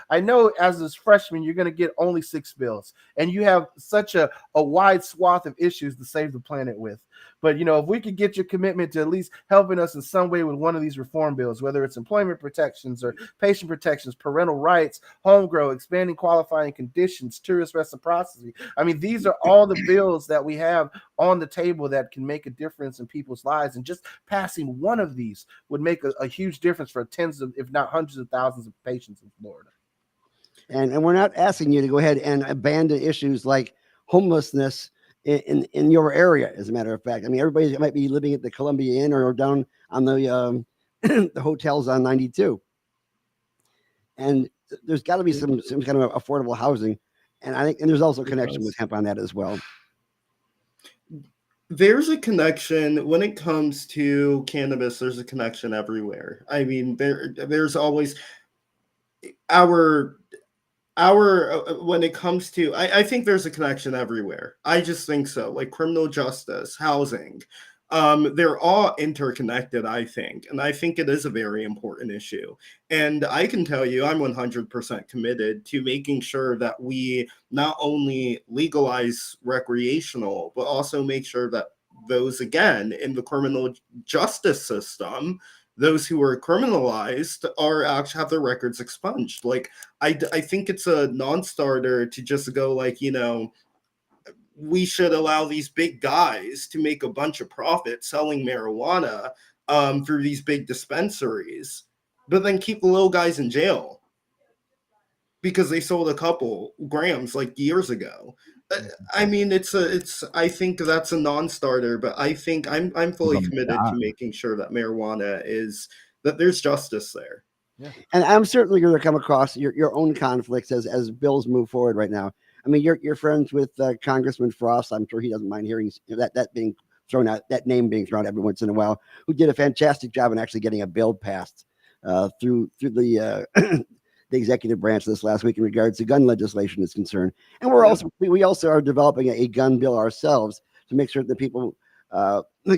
I know as a freshman, you're going to get only 6 bills, and you have such a wide swath of issues to save the planet with. But, if we could get your commitment to at least helping us in some way with one of these reform bills, whether it's employment protections or patient protections, parental rights, home grow, expanding qualifying conditions, tourist reciprocity. I mean, these are all the bills that we have on the table that can make a difference in people's lives. And just passing one of these would make a huge difference for tens of, if not hundreds of thousands of patients in Florida. And we're not asking you to go ahead and abandon issues like homelessness in your area. As a matter of fact, I mean, everybody might be living at the Columbia Inn or down on the the hotels on 92, and there's got to be some kind of affordable housing. And I think, and there's also a connection with hemp on that as well. There's a connection when it comes to cannabis. There's a connection everywhere. I mean, there's always our when it comes to, I think there's a connection everywhere. I just think so. Like criminal justice, housing, they're all interconnected, I think. And I think it is a very important issue. And I can tell you, I'm 100% committed to making sure that we not only legalize recreational, but also make sure that those, again, in the criminal justice system, those who are criminalized are actually have their records expunged. Like, I think it's a non-starter to just go like, we should allow these big guys to make a bunch of profit selling marijuana through these big dispensaries, but then keep the little guys in jail because they sold a couple grams like years ago. I mean, I think that's a non-starter, but I think I'm fully committed to making sure that marijuana that there's justice there. Yeah. And I'm certainly going to come across your own conflicts as bills move forward right now. I mean, you're friends with Congressman Frost. I'm sure he doesn't mind hearing that being thrown out, that name being thrown out every once in a while, who did a fantastic job in actually getting a bill passed through the the executive branch this last week in regards to gun legislation is concerned. And we also are developing a gun bill ourselves to make sure that people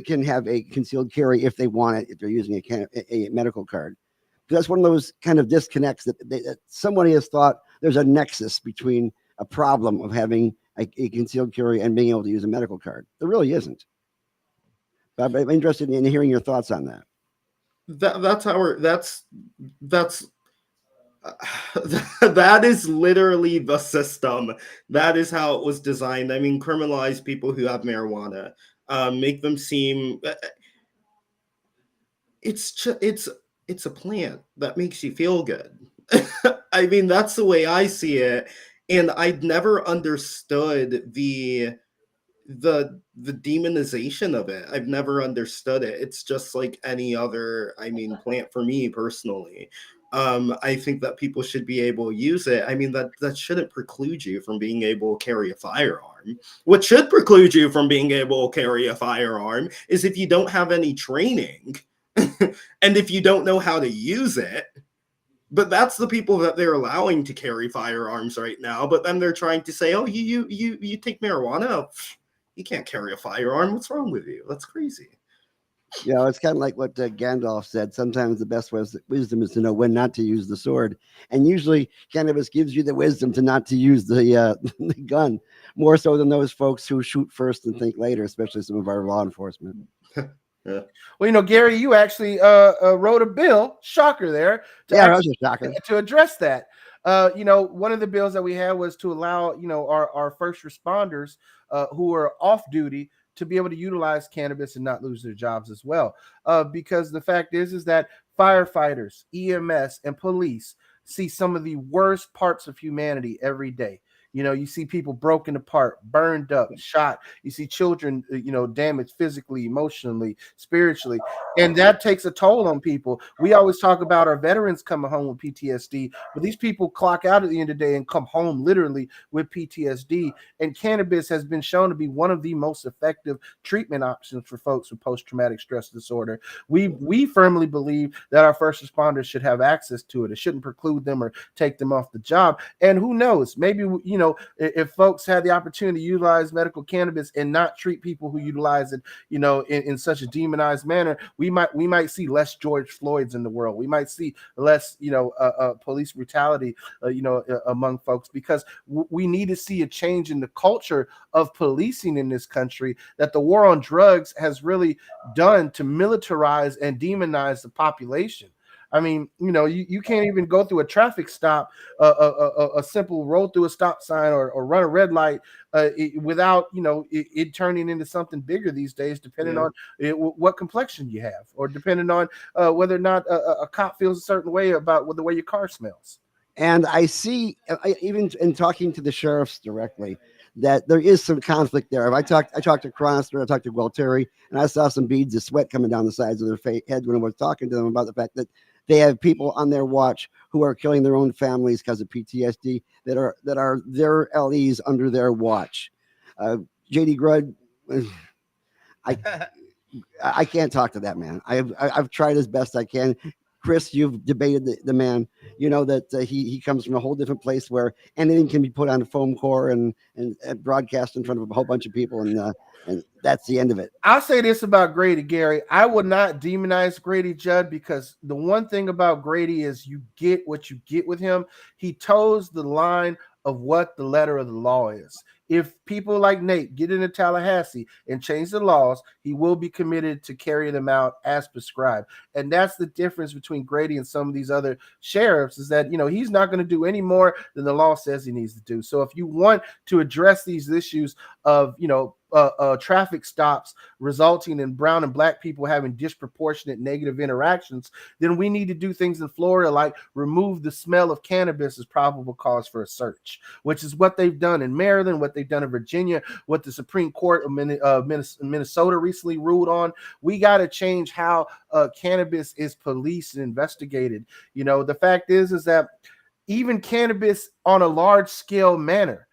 can have a concealed carry if they want it, if they're using a medical card. Because that's one of those kind of disconnects that somebody has thought there's a nexus between a problem of having a concealed carry and being able to use a medical card. There really isn't. But I'm interested in hearing your thoughts on that. That is literally the system. That is how it was designed. I mean, criminalize people who have marijuana, make them seem. It's a plant that makes you feel good. I mean, that's the way I see it, and I'd never understood the demonization of it. I've never understood it. It's just like any other, plant for me personally. I think that people should be able to use it. I mean, that shouldn't preclude you from being able to carry a firearm. What should preclude you from being able to carry a firearm is if you don't have any training and if you don't know how to use it. But that's the people that they're allowing to carry firearms right now. But then they're trying to say, oh, you take marijuana? You can't carry a firearm. What's wrong with you? That's crazy. Yeah, it's kind of like what Gandalf said. Sometimes the best wisdom is to know when not to use the sword. And usually cannabis gives you the wisdom to not to use the gun, more so than those folks who shoot first and think later, especially some of our law enforcement. Yeah. Well, Gary, you actually wrote a bill, shocker there, to address that. One of the bills that we had was to allow, our first responders who are off duty to be able to utilize cannabis and not lose their jobs as well. Because the fact is that firefighters, EMS, and police see some of the worst parts of humanity every day. You know, you see people broken apart, burned up, shot. You see children, damaged physically, emotionally, spiritually. And that takes a toll on people. We always talk about our veterans coming home with PTSD, but these people clock out at the end of the day and come home literally with PTSD. And cannabis has been shown to be one of the most effective treatment options for folks with post-traumatic stress disorder. We firmly believe that our first responders should have access to it. It shouldn't preclude them or take them off the job. And who knows, maybe, if folks had the opportunity to utilize medical cannabis and not treat people who utilize it, in such a demonized manner, we might see less George Floyds in the world. We might see less, police brutality, among folks, because we need to see a change in the culture of policing in this country that the war on drugs has really done to militarize and demonize the population. I mean, you can't even go through a traffic stop, a simple roll through a stop sign or run a red light without, it turning into something bigger these days, depending on what complexion you have, or depending on whether or not a cop feels a certain way about the way your car smells. And I see, even in talking to the sheriffs directly, that there is some conflict there. I talked to Chronister, I talked to Gualteri, and I saw some beads of sweat coming down the sides of their heads when I was talking to them about the fact that they have people on their watch who are killing their own families because of PTSD that are their LEs under their watch. JD Grud, I can't talk to that man. I've tried as best I can. Chris, you've debated the man. You know that he comes from a whole different place where anything can be put on a foam core and broadcast in front of a whole bunch of people, and that's the end of it. I'll say this about Grady, Gary. I would not demonize Grady Judd, because the one thing about Grady is you get what you get with him. He toes the line of what the letter of the law is. If people like Nate get into Tallahassee and change the laws, he will be committed to carry them out as prescribed. And that's the difference between Grady and some of these other sheriffs, is that, he's not going to do any more than the law says he needs to do. So if you want to address these issues of, traffic stops resulting in brown and black people having disproportionate negative interactions, then we need to do things in Florida like remove the smell of cannabis as probable cause for a search, which is what they've done in Maryland, what they've done in Virginia, what the Supreme Court of Minnesota recently ruled on. We got to change how cannabis is policed and investigated. The fact is that even cannabis on a large scale manner,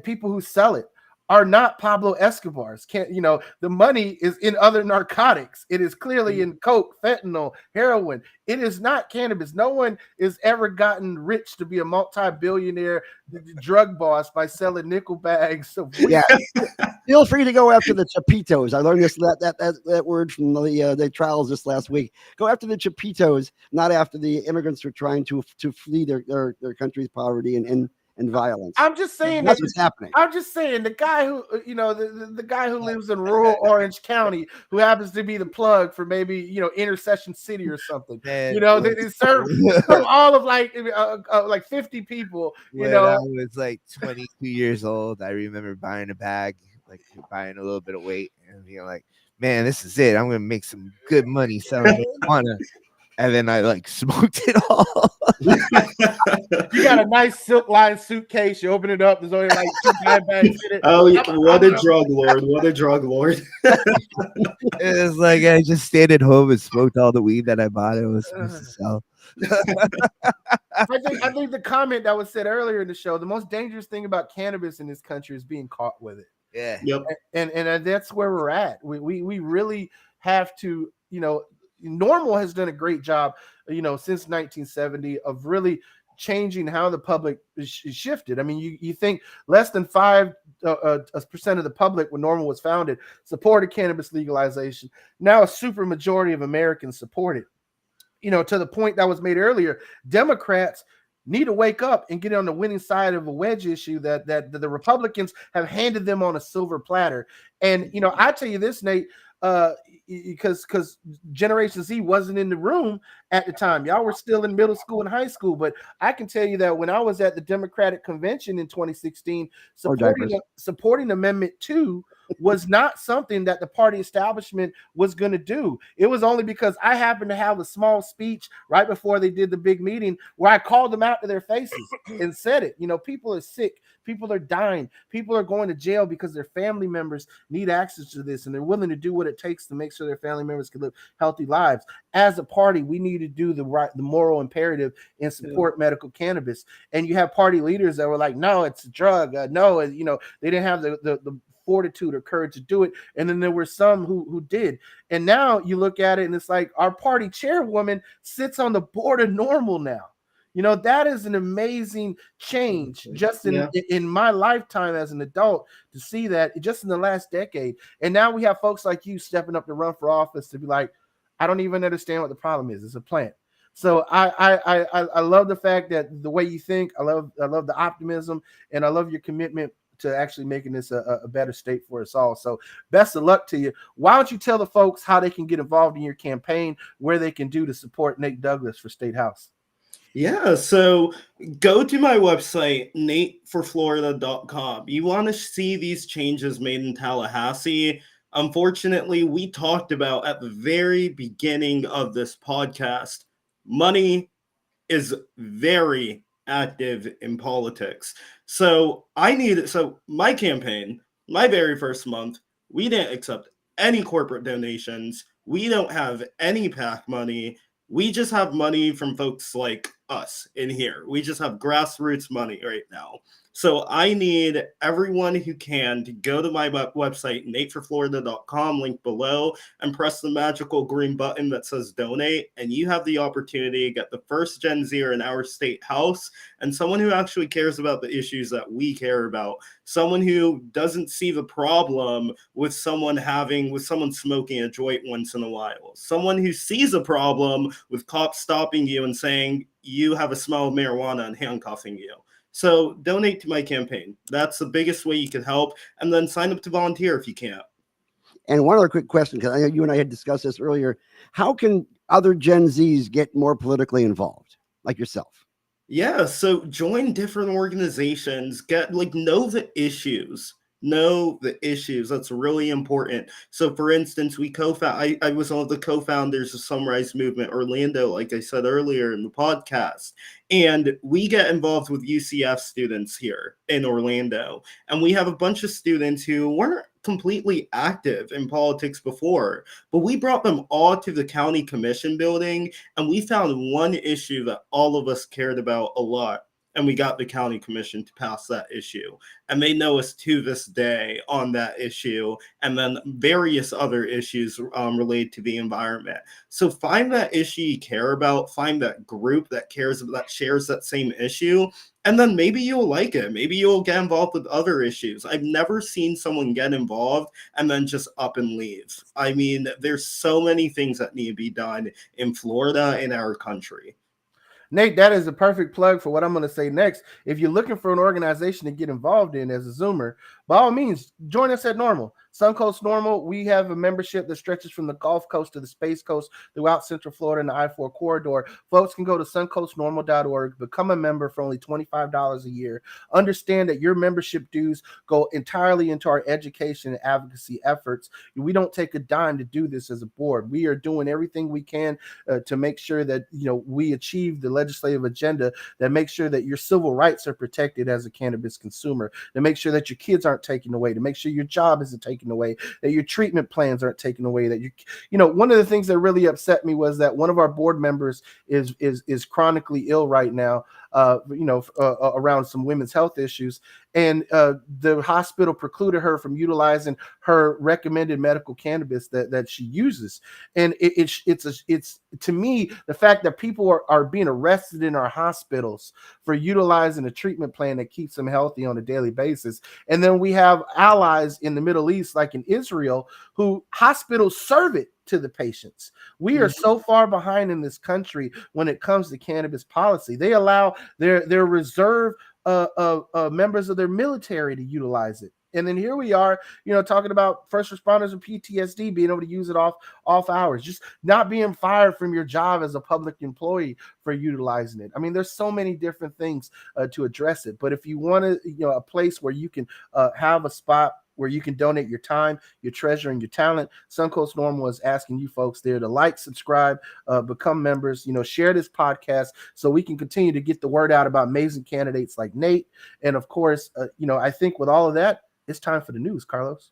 people who sell it are not Pablo Escobar's. The money is in other narcotics. It is clearly in coke, fentanyl, heroin. It is not cannabis. No one has ever gotten rich to be a multi-billionaire drug boss by selling nickel bags of weed. Yeah. Feel free to go after the chapitos. I learned that word from the trials this last week. Go after the chapitos, not after the immigrants who are trying to flee their country's poverty and violence. I'm just saying that's what's happening. I'm just saying the guy who, the guy who lives in rural Orange County, who happens to be the plug for maybe, Intercession City or something. Man, they serve all of like 50 people. When I was like 22 years old, I remember buying a bag, like buying a little bit of weight, and being like, "Man, this is it. I'm gonna make some good money selling marijuana." And then I smoked it all. You got a nice silk lined suitcase. You open it up. There's only like 2 bags in it. Oh, what a drug lord! What a drug lord! It was like I just stayed at home and smoked all the weed that I bought. It was supposed to sell. I think the comment that was said earlier in the show, the most dangerous thing about cannabis in this country is being caught with it. Yeah. Yep. And that's where we're at. We really have to, NORML has done a great job, since 1970 of really changing how the public is shifted. I mean, you think less than 5% of the public when NORML was founded supported cannabis legalization. Now a super majority of Americans support it. To the point that was made earlier, Democrats need to wake up and get on the winning side of a wedge issue that the Republicans have handed them on a silver platter. And, I tell you this, Nate, because Generation Z wasn't in the room at the time. Y'all were still in middle school and high school. But I can tell you that when I was at the Democratic Convention in 2016, supporting Amendment 2 was not something that the party establishment was going to do. It was only because I happened to have a small speech right before they did the big meeting where I called them out to their faces and said it. People are sick. People are dying. People are going to jail because their family members need access to this, and they're willing to do what it takes to make sure their family members can live healthy lives. As a party, we need to do the moral imperative and support medical cannabis. And you have party leaders that were like, no, it's a drug. No, they didn't have the fortitude or courage to do it. And then there were some who did. And now you look at it and it's like our party chairwoman sits on the board of NORML now. That is an amazing change just in my lifetime as an adult to see that just in the last decade. And now we have folks like you stepping up to run for office to be like, I don't even understand what the problem is. It's a plant. So I love the fact that the way you think, I love the optimism, and I love your commitment to actually making this a better state for us all. So best of luck to you. Why don't you tell the folks how they can get involved in your campaign, where they can do to support Nate Douglas for State House? Yeah, so go to my website, nateforflorida.com. You want to see these changes made in Tallahassee. Unfortunately, we talked about at the very beginning of this podcast, money is very active in politics. So my campaign, my very first month, we didn't accept any corporate donations. We don't have any PAC money. We just have money from folks like us in here. We just have grassroots money right now. So I need everyone who can to go to my website, nateforflorida.com, link below, and press the magical green button that says donate. And you have the opportunity to get the first Gen Zer in our state house, and someone who actually cares about the issues that we care about. Someone who doesn't see the problem with someone smoking a joint once in a while. Someone who sees a problem with cops stopping you and saying you have a smell of marijuana and handcuffing you. So donate to my campaign. That's the biggest way you can help. And then sign up to volunteer if you can't. And one other quick question, because I know you and I had discussed this earlier. How can other Gen Zs get more politically involved, like yourself? Yeah, so join different organizations, know the issues. That's really important. So for instance, I was one of the co-founders of Sunrise Movement Orlando, like I said earlier in the podcast. And we get involved with UCF students here in Orlando. And we have a bunch of students who weren't completely active in politics before, but we brought them all to the county commission building, and we found one issue that all of us cared about a lot. And we got the county commission to pass that issue. And they know us to this day on that issue, and then various other issues related to the environment. So find that issue you care about, find that group that shares that same issue, and then maybe you'll like it. Maybe you'll get involved with other issues. I've never seen someone get involved and then just up and leave. I mean, there's so many things that need to be done in Florida, in our country. Nate, that is a perfect plug for what I'm going to say next. If you're looking for an organization to get involved in as a Zoomer, by all means, join us at NORML. Suncoast NORML, we have a membership that stretches from the Gulf Coast to the Space Coast throughout Central Florida and the I-4 corridor. Folks can go to suncoastnormal.org, become a member for only $25 a year. Understand that your membership dues go entirely into our education and advocacy efforts. We don't take a dime to do this as a board. We are doing everything we can to make sure that we achieve the legislative agenda that makes sure that your civil rights are protected as a cannabis consumer, to make sure that your kids aren't taken away, to make sure your job isn't taken away, that your treatment plans aren't taken away, that one of the things that really upset me was that one of our board members is chronically ill right now, around some women's health issues, and the hospital precluded her from utilizing her recommended medical cannabis that she uses. And it's to me, the fact that people are being arrested in our hospitals for utilizing a treatment plan that keeps them healthy on a daily basis. And then we have allies in the Middle East, like in Israel, who hospitals serve it to the patients. We are so far behind in this country when it comes to cannabis policy. They allow their reserve members of their military to utilize it. And then here we are, talking about first responders with PTSD being able to use it off hours, just not being fired from your job as a public employee for utilizing it. I mean, there's so many different things to address it. But if you want a place where you can have a spot where you can donate your time, your treasure, and your talent. Suncoast Normal is asking you folks there to like, subscribe, become members, share this podcast so we can continue to get the word out about amazing candidates like Nate. And of course, I think with all of that, it's time for the news, Carlos.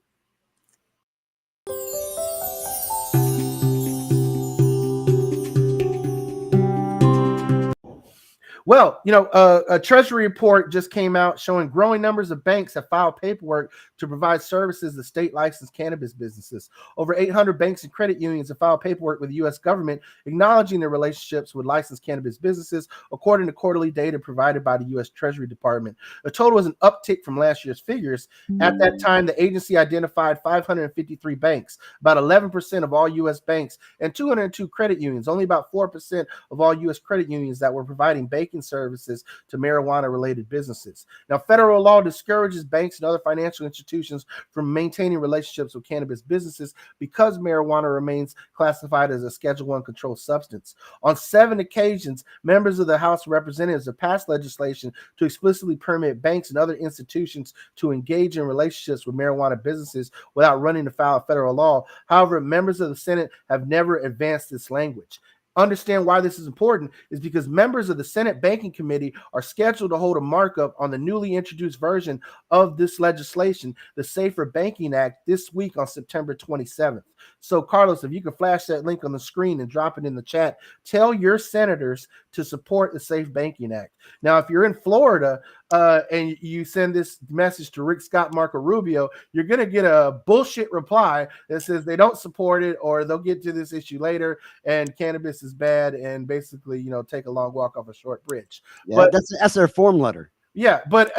Well, a Treasury report just came out showing growing numbers of banks have filed paperwork to provide services to state licensed cannabis businesses. Over 800 banks and credit unions have filed paperwork with the U.S. government acknowledging their relationships with licensed cannabis businesses, according to quarterly data provided by the U.S. Treasury Department. The total was an uptick from last year's figures. At that time, the agency identified 553 banks, about 11% of all U.S. banks, and 202 credit unions, only about 4% of all U.S. credit unions that were providing banking services to marijuana-related businesses. Now, federal law discourages banks and other financial institutions from maintaining relationships with cannabis businesses because marijuana remains classified as a Schedule I controlled substance. On 7 occasions, members of the House of Representatives have passed legislation to explicitly permit banks and other institutions to engage in relationships with marijuana businesses without running afoul of federal law. However, members of the Senate have never advanced this language. Understand why this is important is because members of the Senate Banking Committee are scheduled to hold a markup on the newly introduced version of this legislation, the Safer Banking Act, this week on September 27th. So, Carlos, if you can flash that link on the screen and drop it in the chat, tell your senators to support the Safe Banking Act. Now, if you're in Florida and you send this message to Rick Scott, Marco Rubio, you're going to get a bullshit reply that says they don't support it or they'll get to this issue later and cannabis is bad and basically, take a long walk off a short bridge. Yeah, but that's their form letter. Yeah, but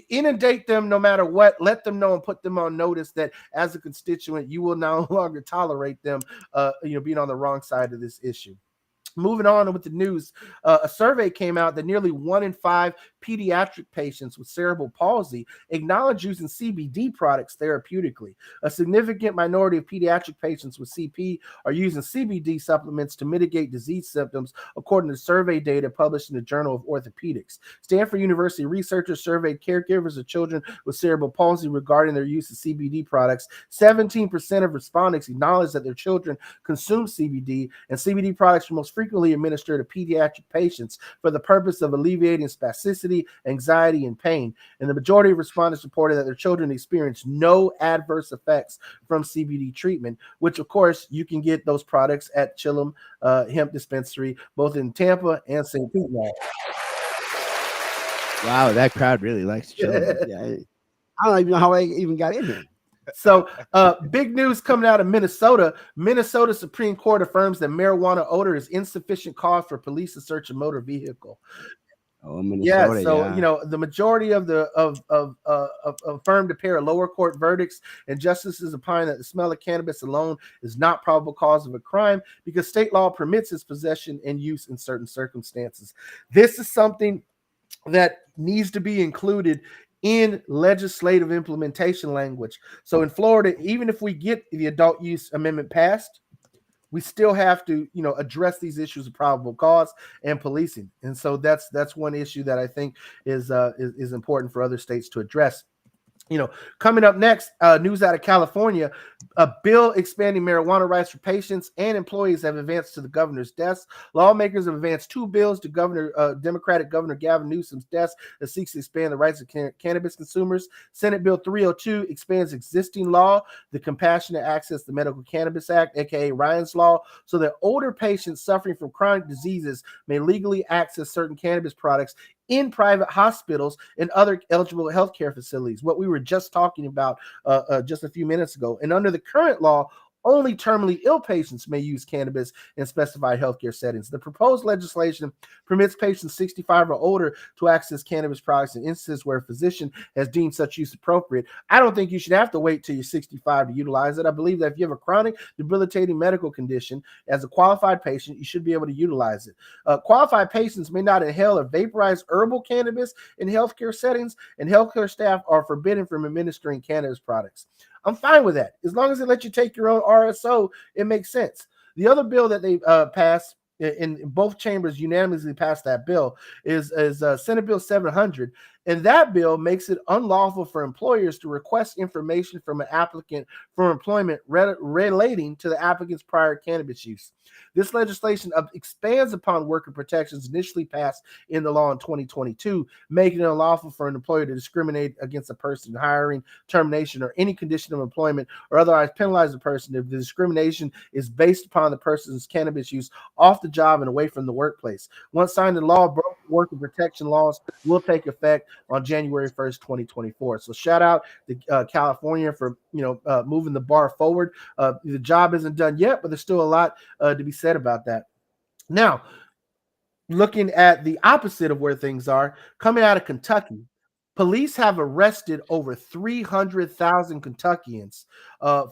inundate them no matter what. Let them know and put them on notice that as a constituent, you will no longer tolerate them, being on the wrong side of this issue. Moving on with the news, a survey came out that nearly 1 in 5 pediatric patients with cerebral palsy acknowledge using CBD products therapeutically. A significant minority of pediatric patients with CP are using CBD supplements to mitigate disease symptoms, according to survey data published in the Journal of Orthopedics. Stanford University researchers surveyed caregivers of children with cerebral palsy regarding their use of CBD products. 17% of respondents acknowledged that their children consume CBD, and CBD products are most frequently administered to pediatric patients for the purpose of alleviating spasticity, anxiety, and pain. And the majority of respondents reported that their children experienced no adverse effects from CBD treatment, which, of course, you can get those products at Chillum Hemp Dispensary, both in Tampa and St. Pete now. Wow, that crowd really likes Chillum. Yeah, I don't even know how I even got in here. So big news coming out of Minnesota. Minnesota Supreme Court affirms that marijuana odor is insufficient cause for police to search a motor vehicle. Oh, Minnesota, the majority of the affirmed a pair of lower court verdicts, and justices opine that the smell of cannabis alone is not probable cause of a crime because state law permits its possession and use in certain circumstances. This is something that needs to be included in legislative implementation language. So in Florida, even if we get the adult use amendment passed, we still have to, address these issues of probable cause and policing. And so that's one issue that I think is important for other states to address. Coming up next, news out of California, a bill expanding marijuana rights for patients and employees have advanced to the governor's desk. Lawmakers have advanced 2 bills to Democratic Governor Gavin Newsom's desk that seeks to expand the rights of cannabis consumers. Senate Bill 302 expands existing law, the Compassionate Access to Medical Cannabis Act, aka Ryan's Law, so that older patients suffering from chronic diseases may legally access certain cannabis products in private hospitals and other eligible healthcare facilities, what we were just talking about just a few minutes ago. And under the current law, only terminally ill patients may use cannabis in specified healthcare settings. The proposed legislation permits patients 65 or older to access cannabis products in instances where a physician has deemed such use appropriate. I don't think you should have to wait till you're 65 to utilize it. I believe that if you have a chronic, debilitating medical condition, as a qualified patient, you should be able to utilize it. Qualified patients may not inhale or vaporize herbal cannabis in healthcare settings, and healthcare staff are forbidden from administering cannabis products. I'm fine with that. As long as they let you take your own RSO, it makes sense. The other bill that they passed in both chambers unanimously passed that bill is Senate Bill 700. And that bill makes it unlawful for employers to request information from an applicant for employment relating to the applicant's prior cannabis use. This legislation expands upon worker protections initially passed in the law in 2022, making it unlawful for an employer to discriminate against a person in hiring, termination, or any condition of employment, or otherwise penalize the person if the discrimination is based upon the person's cannabis use off the job and away from the workplace. Once signed into law, worker protection laws will take effect on January 1st, 2024. So shout out to California for moving the bar forward. The job isn't done yet, but there's still a lot to be said about that. Now, looking at the opposite of where things are, coming out of Kentucky, police have arrested over 300,000 Kentuckians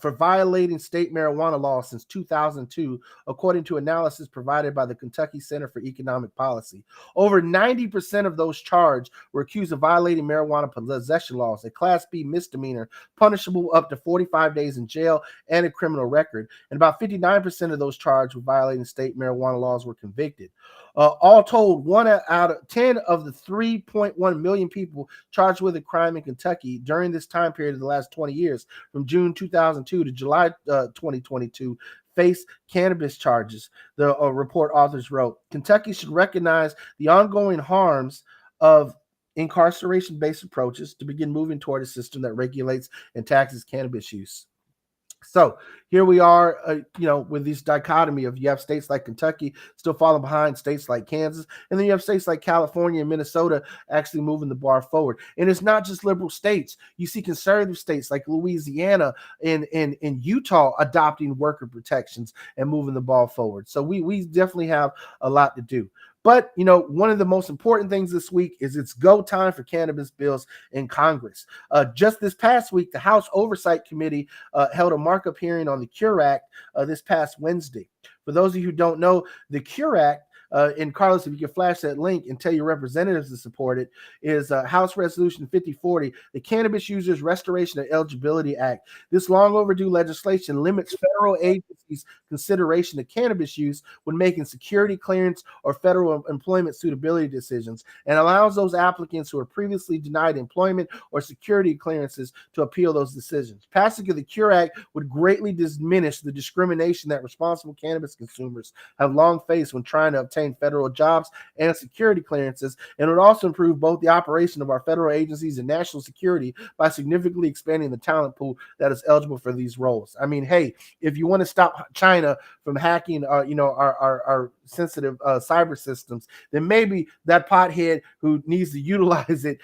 for violating state marijuana laws since 2002, according to analysis provided by the Kentucky Center for Economic Policy. Over 90% of those charged were accused of violating marijuana possession laws, a Class B misdemeanor punishable up to 45 days in jail and a criminal record. And about 59% of those charged with violating state marijuana laws were convicted. All told, 1 out of 10 of the 3.1 million people charged with a crime in Kentucky during this time period of the last 20 years, from June 2002 to July 2022, face cannabis charges. The report authors wrote, Kentucky should recognize the ongoing harms of incarceration-based approaches to begin moving toward a system that regulates and taxes cannabis use. So here we are, with this dichotomy of you have states like Kentucky still falling behind states like Kansas, and then you have states like California and Minnesota actually moving the bar forward. And it's not just liberal states. You see conservative states like Louisiana and Utah adopting worker protections and moving the ball forward. So we definitely have a lot to do. But, one of the most important things this week is it's go time for cannabis bills in Congress. Just this past week, the House Oversight Committee held a markup hearing on the Cure Act this past Wednesday. For those of you who don't know, the Cure Act, and Carlos, if you can flash that link and tell your representatives to support it, is House Resolution 5040, the Cannabis Users Restoration of Eligibility Act. This long overdue legislation limits federal agencies' consideration of cannabis use when making security clearance or federal employment suitability decisions, and allows those applicants who were previously denied employment or security clearances to appeal those decisions. Passage of the Cure Act would greatly diminish the discrimination that responsible cannabis consumers have long faced when trying to obtain federal jobs and security clearances, and would also improve both the operation of our federal agencies and national security by significantly expanding the talent pool that is eligible for these roles. I mean, hey, if you want to stop China from hacking, our sensitive cyber systems, then maybe that pothead who needs to utilize it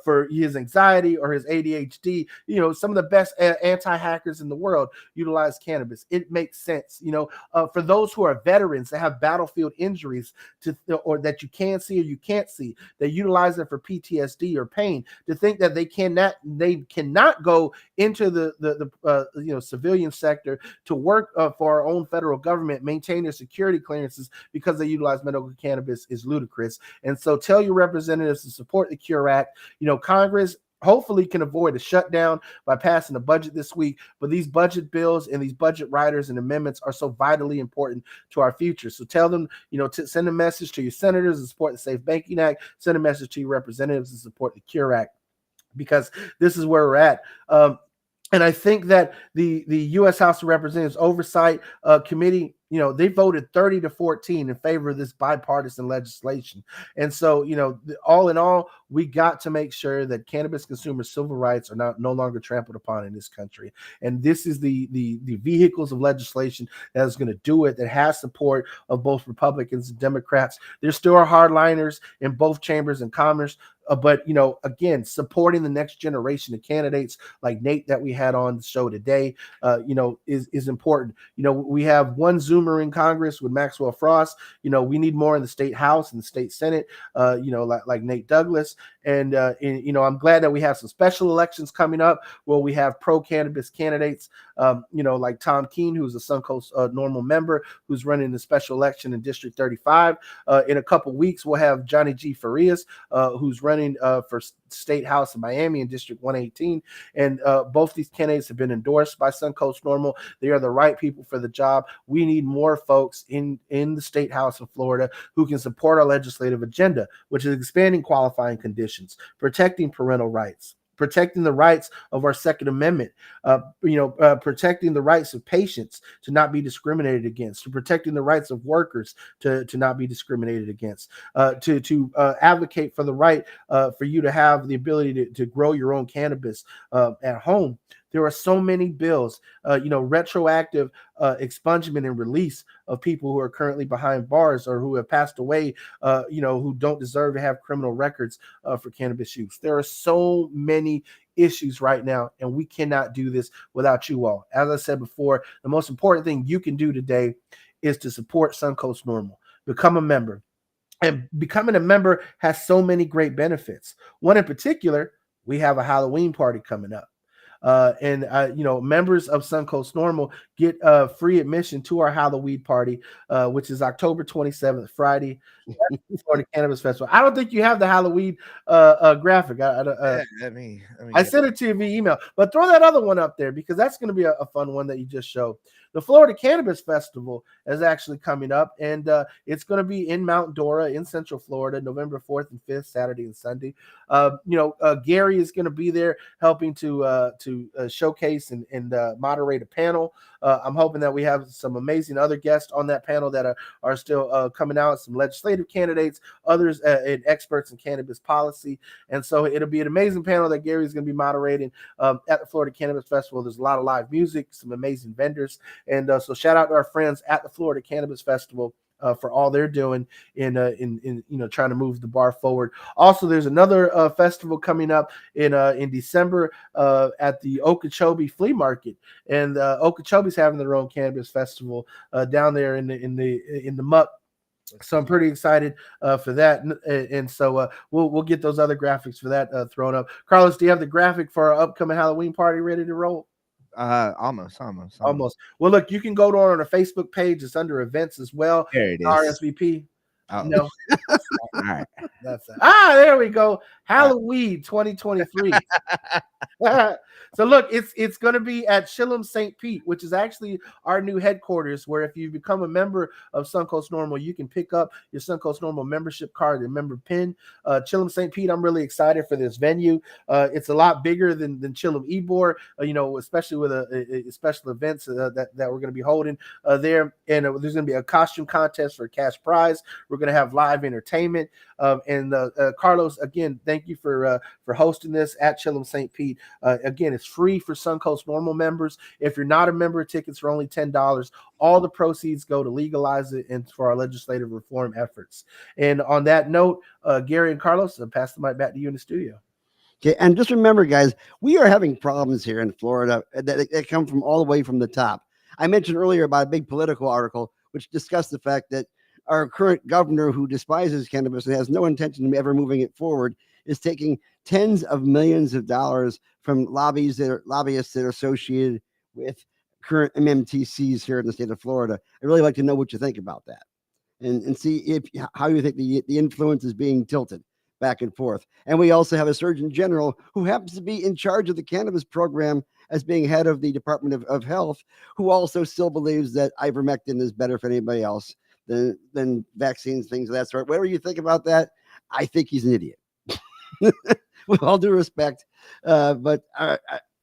for his anxiety or his ADHD, some of the best anti-hackers in the world utilize cannabis. It makes sense, for those who are veterans that have battlefield injuries or that you can see or you can't see, they utilize it for PTSD or pain. To think that they cannot go into the civilian sector to work for our own federal government, maintain their security clearances because they utilize medical cannabis is ludicrous. And so tell your representatives to support the Cure Act. Congress hopefully can avoid a shutdown by passing a budget this week, but these budget bills and these budget riders and amendments are so vitally important to our future. So tell them, to send a message to your senators to support the Safe Banking Act, send a message to your representatives to support the Cure Act, because this is where we're at. And I think that the U.S. House of Representatives Oversight Committee, they voted 30-14 in favor of this bipartisan legislation. And so, all in all, we got to make sure that cannabis consumers' civil rights are no longer trampled upon in this country. And this is the vehicles of legislation that is going to do it, that has support of both Republicans and Democrats. There still are hardliners in both chambers and Congress. But, again, supporting the next generation of candidates like Nate that we had on the show today, is important. We have one Zoomer in Congress with Maxwell Frost. We need more in the state House and the state Senate, like Nate Douglas. And I'm glad that we have some special elections coming up where we have pro-cannabis candidates, like Tom Keene, who's a Suncoast Normal member, who's running the special election in District 35. In a couple weeks, we'll have Johnny G. Farias, who's running for State House in Miami in District 118. And both these candidates have been endorsed by Suncoast Normal. They are the right people for the job. We need more folks in the State House of Florida who can support our legislative agenda, which is expanding qualifying conditions, protecting parental rights, protecting the rights of our Second Amendment, protecting the rights of patients to not be discriminated against, to protecting the rights of workers to not be discriminated against, to advocate for the right for you to have the ability to grow your own cannabis at home. There are so many bills, retroactive expungement and release of people who are currently behind bars or who have passed away, who don't deserve to have criminal records for cannabis use. There are so many issues right now, and we cannot do this without you all. As I said before, the most important thing you can do today is to support Suncoast Normal. Become a member. And becoming a member has so many great benefits. One in particular, we have a Halloween party coming up. Members of Suncoast Normal get free admission to our Halloween party, which is October 27th, Friday, for the Cannabis Festival. I don't think you have the Halloween graphic. I sent it to you via email, but throw that other one up there because that's going to be a fun one that you just showed. The Florida Cannabis Festival is actually coming up, and it's going to be in Mount Dora in Central Florida, November 4th and 5th, Saturday and Sunday. Gary is going to be there helping to showcase and moderate a panel. I'm hoping that we have some amazing other guests on that panel that are still coming out, some legislative candidates, others and experts in cannabis policy. And so it'll be an amazing panel that Gary is going to be moderating at the Florida Cannabis Festival. There's a lot of live music, some amazing vendors. And so shout out to our friends at the Florida Cannabis Festival for all they're doing in trying to move the bar forward. Also, there's another festival coming up in December at the Okeechobee Flea Market, and Okeechobee's having their own cannabis festival down there in the muck. So I'm pretty excited for that, and so we'll get those other graphics for that thrown up. Carlos, do you have the graphic for our upcoming Halloween party ready to roll? Almost. Well, look, you can go to our Facebook page. It's under events as well. There it is. RSVP. Oh. No. All right. There we go. Halloween 2023. So look, it's going to be at Chillum St. Pete, which is actually our new headquarters, where if you become a member of Suncoast Normal, you can pick up your Suncoast Normal membership card, your member pin. Chillum St. Pete, I'm really excited for this venue. It's a lot bigger than Chillum Ybor, especially with special events that we're going to be holding there. And there's going to be a costume contest for a cash prize. We're going to have live entertainment. Carlos, again, thank you for hosting this at Chillum St. Pete. Again, it's free for Suncoast Normal members. If you're not a member, tickets are only $10. All the proceeds go to legalize it and for our legislative reform efforts. And on that note, Gary and Carlos, I'll pass the mic back to you in the studio. Okay, and just remember, guys, we are having problems here in Florida that come from all the way from the top. I mentioned earlier about a big political article which discussed the fact that our current governor, who despises cannabis and has no intention of ever moving it forward, is taking tens of millions of dollars from lobbyists that are associated with current MMTCs here in the state of Florida. I'd really like to know what you think about that, and see how you think the influence is being tilted back and forth. And we also have a Surgeon General who happens to be in charge of the cannabis program as being head of the Department of Health, who also still believes that ivermectin is better for anybody else than vaccines, things of that sort. Whatever you think about that, I think he's an idiot. With all due respect, but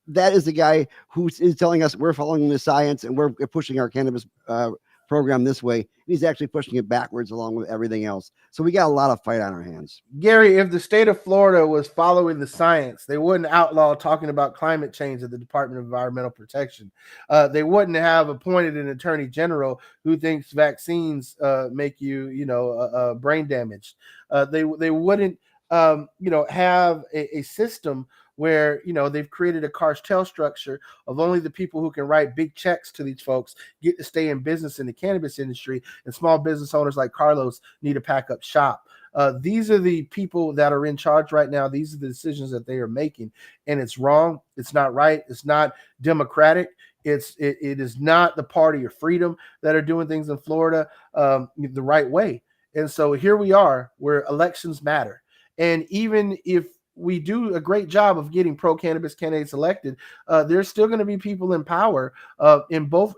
that is the guy who is telling us we're following the science and we're pushing our cannabis program this way. He's actually pushing it backwards along with everything else. So we got a lot of fight on our hands. Gary, if the state of Florida was following the science, they wouldn't outlaw talking about climate change at the Department of Environmental Protection. They wouldn't have appointed an attorney general who thinks vaccines make you, brain damaged. They wouldn't, have a system where, they've created a cartel structure of only the people who can write big checks to these folks get to stay in business in the cannabis industry, and small business owners like Carlos need to pack up shop. These are the people that are in charge right now. These are the decisions that they are making, and it's wrong. It's not right. It's not democratic. It is not the party of freedom that are doing things in Florida the right way. And so here we are where elections matter. And even if we do a great job of getting pro-cannabis candidates elected, there's still going to be people in power in both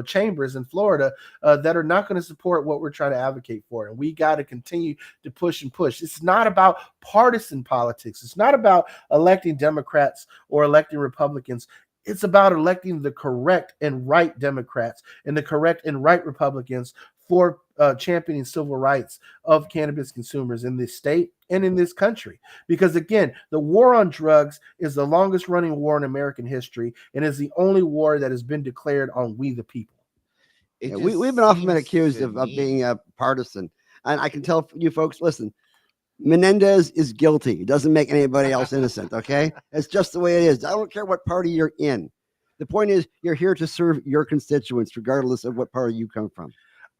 chambers in Florida that are not going to support what we're trying to advocate for, and we got to continue to push and push. It's not about partisan politics. It's not about electing Democrats or electing Republicans. It's about electing the correct and right Democrats and the correct and right Republicans for championing civil rights of cannabis consumers in this state and in this country. Because again, the war on drugs is the longest running war in American history and is the only war that has been declared on we the people. Yeah, we've been often been accused of being partisan. And I can tell you folks, listen, Menendez is guilty. It doesn't make anybody else innocent, okay? It's just the way it is. I don't care what party you're in. The point is you're here to serve your constituents, regardless of what party you come from.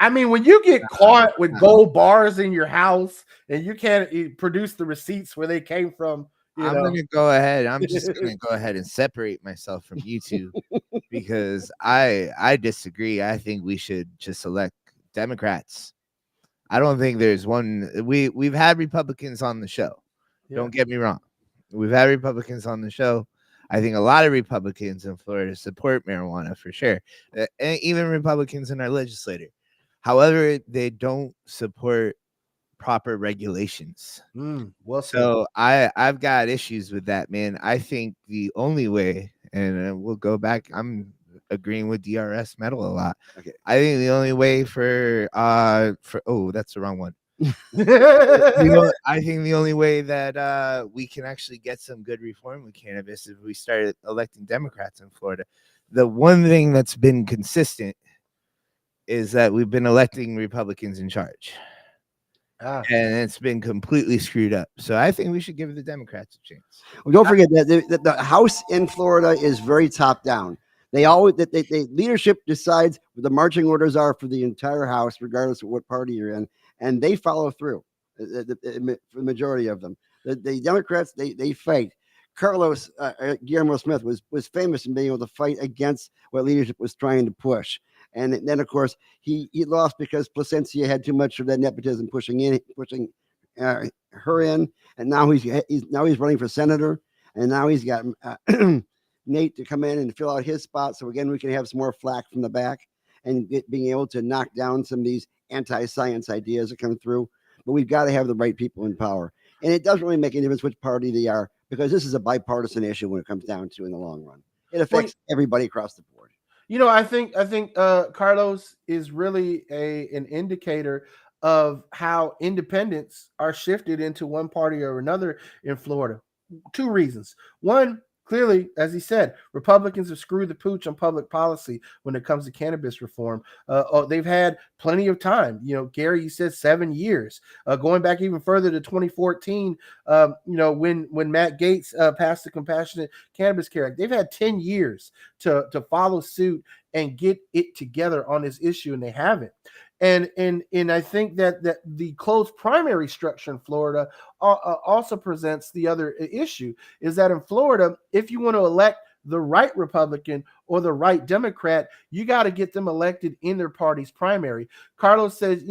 I mean, when you get caught with gold bars in your house and you can't produce the receipts where they came from, I'm going to go ahead. I'm just going to go ahead and separate myself from you two because I disagree. I think we should just elect Democrats. I don't think there's one. We've had Republicans on the show. Yeah. Don't get me wrong. We've had Republicans on the show. I think a lot of Republicans in Florida support marijuana for sure, and even Republicans in our legislature. However, they don't support proper regulations. So I've got issues with that, man. I think the only way, and we'll go back, I'm agreeing with DRS Metal a lot. Okay. I think the only way for that's the wrong one. I think the only way that we can actually get some good reform with cannabis is if we started electing Democrats in Florida. The one thing that's been consistent is that we've been electing Republicans in charge. And it's been completely screwed up. So I think we should give the Democrats a chance. Well, don't forget that the House in Florida is very top down. They always they leadership decides what the marching orders are for the entire House, regardless of what party you're in, and they follow through. The majority of them, the Democrats, they fight. Carlos Guillermo Smith was famous in being able to fight against what leadership was trying to push. And then, of course, he lost because Placencia had too much of that nepotism pushing her in, and now he's running for senator, and now he's got Nate to come in and fill out his spot. So again, we can have some more flack from the back and being able to knock down some of these anti-science ideas that come through. But we've got to have the right people in power, and it doesn't really make any difference which party they are because this is a bipartisan issue when it comes down to in the long run. It affects everybody across the board. You know, I think Carlos is really an indicator of how independents are shifted into one party or another in Florida. Two reasons. One, clearly, as he said, Republicans have screwed the pooch on public policy when it comes to cannabis reform. They've had plenty of time. You know, Gary, you said 7 years. Going back even further to 2014, when Matt Gaetz passed the Compassionate Cannabis Care Act, they've had 10 years to follow suit and get it together on this issue, and they haven't. And I think that the closed primary structure in Florida also presents the other issue, is that in Florida, if you want to elect the right Republican or the right Democrat, you got to get them elected in their party's primary. Carlos says,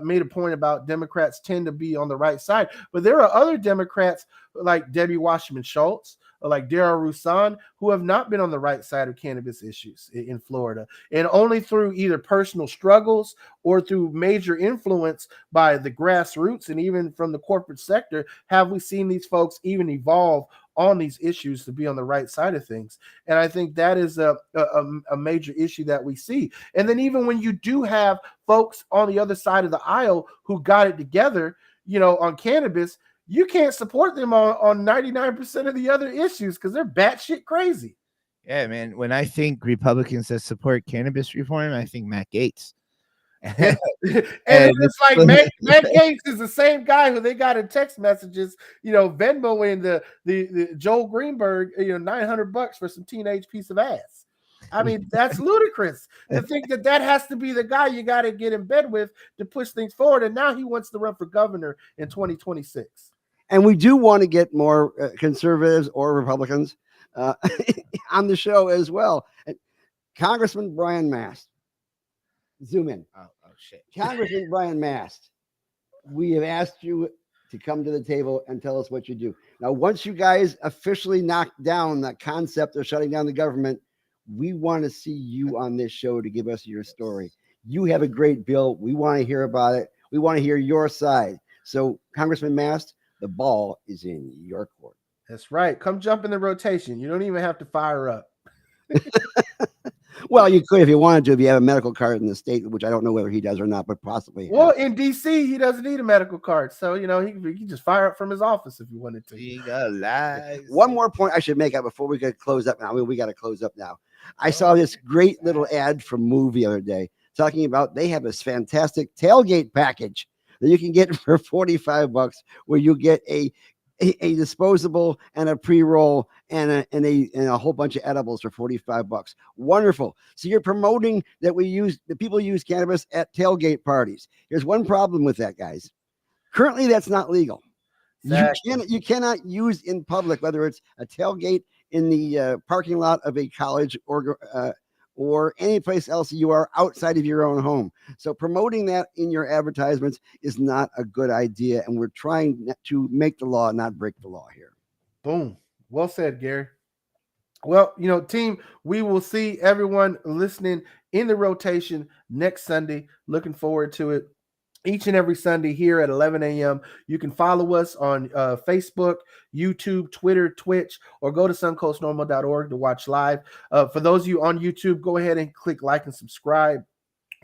made a point about Democrats tend to be on the right side, but there are other Democrats like Debbie Wasserman Schultz, like Darrell Roussan, who have not been on the right side of cannabis issues in Florida. And only through either personal struggles or through major influence by the grassroots and even from the corporate sector have we seen these folks even evolve on these issues to be on the right side of things. And I think that is a major issue that we see. And then even when you do have folks on the other side of the aisle who got it together, on cannabis, you can't support them on 99% of the other issues because they're batshit crazy. Yeah, man. When I think Republicans that support cannabis reform, I think Matt Gaetz. and it's like Matt Gaetz is the same guy who they got in text messages, Venmoing the Joel Greenberg, $900 for some teenage piece of ass. I mean, that's ludicrous to think that has to be the guy you got to get in bed with to push things forward. And now he wants to run for governor in 2026. And we do want to get more conservatives or Republicans on the show as well. Congressman Brian Mast. Zoom in. Oh shit. Congressman Brian Mast, we have asked you to come to the table and tell us what you do. Now, once you guys officially knock down the concept of shutting down the government, we want to see you on this show to give us your story. You have a great bill. We want to hear about it. We want to hear your side. So, Congressman Mast, the ball is in your court. That's right. Come jump in the rotation. You don't even have to fire up. Well, you could if you wanted to, if you have a medical card in the state, which I don't know whether he does or not, but possibly. Well, in DC, he doesn't need a medical card, so he can just fire up from his office if he wanted to. One more point I should make up before we get close up now. I mean, we got to close up now. I saw this great little ad from Move the other day talking about they have this fantastic tailgate package that you can get for $45, where you get a disposable and a pre-roll and a whole bunch of edibles for $45. Wonderful. So you're promoting that people use cannabis at tailgate parties. Here's one problem with that, guys. Currently, that's not legal. Exactly. You cannot use in public, whether it's a tailgate in the parking lot of a college or any place else you are outside of your own home. So promoting that in your advertisements is not a good idea. And we're trying to make the law, not break the law here. Boom. Well said, Gary. Well, team, we will see everyone listening in the rotation next Sunday. Looking forward to it. Each and every Sunday here at 11 a.m. You can follow us on Facebook, YouTube, Twitter, Twitch, or go to suncoastnormal.org to watch live. For those of you on YouTube, go ahead and click like and subscribe.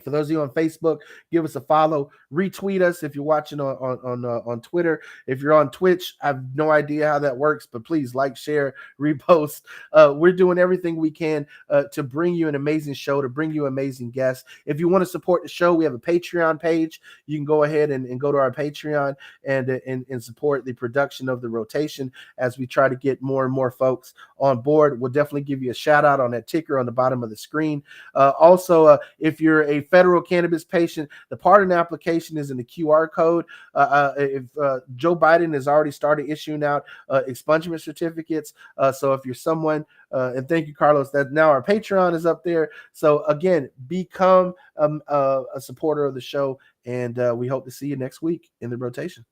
For those of you on Facebook, give us a follow. Retweet us if you're watching on Twitter. If you're on Twitch, I have no idea how that works, but please like, share, repost. We're doing everything we can to bring you an amazing show, to bring you amazing guests. If you want to support the show, we have a Patreon page. You can go ahead and go to our Patreon and support the production of the rotation as we try to get more and more folks on board. We'll definitely give you a shout out on that ticker on the bottom of the screen. Also, if you're a federal cannabis patient, the pardon application is in the QR code. If Joe Biden has already started issuing out expungement certificates, so if you're someone, and thank you, Carlos, that now our Patreon is up there. So again, become a supporter of the show, and we hope to see you next week in the rotation.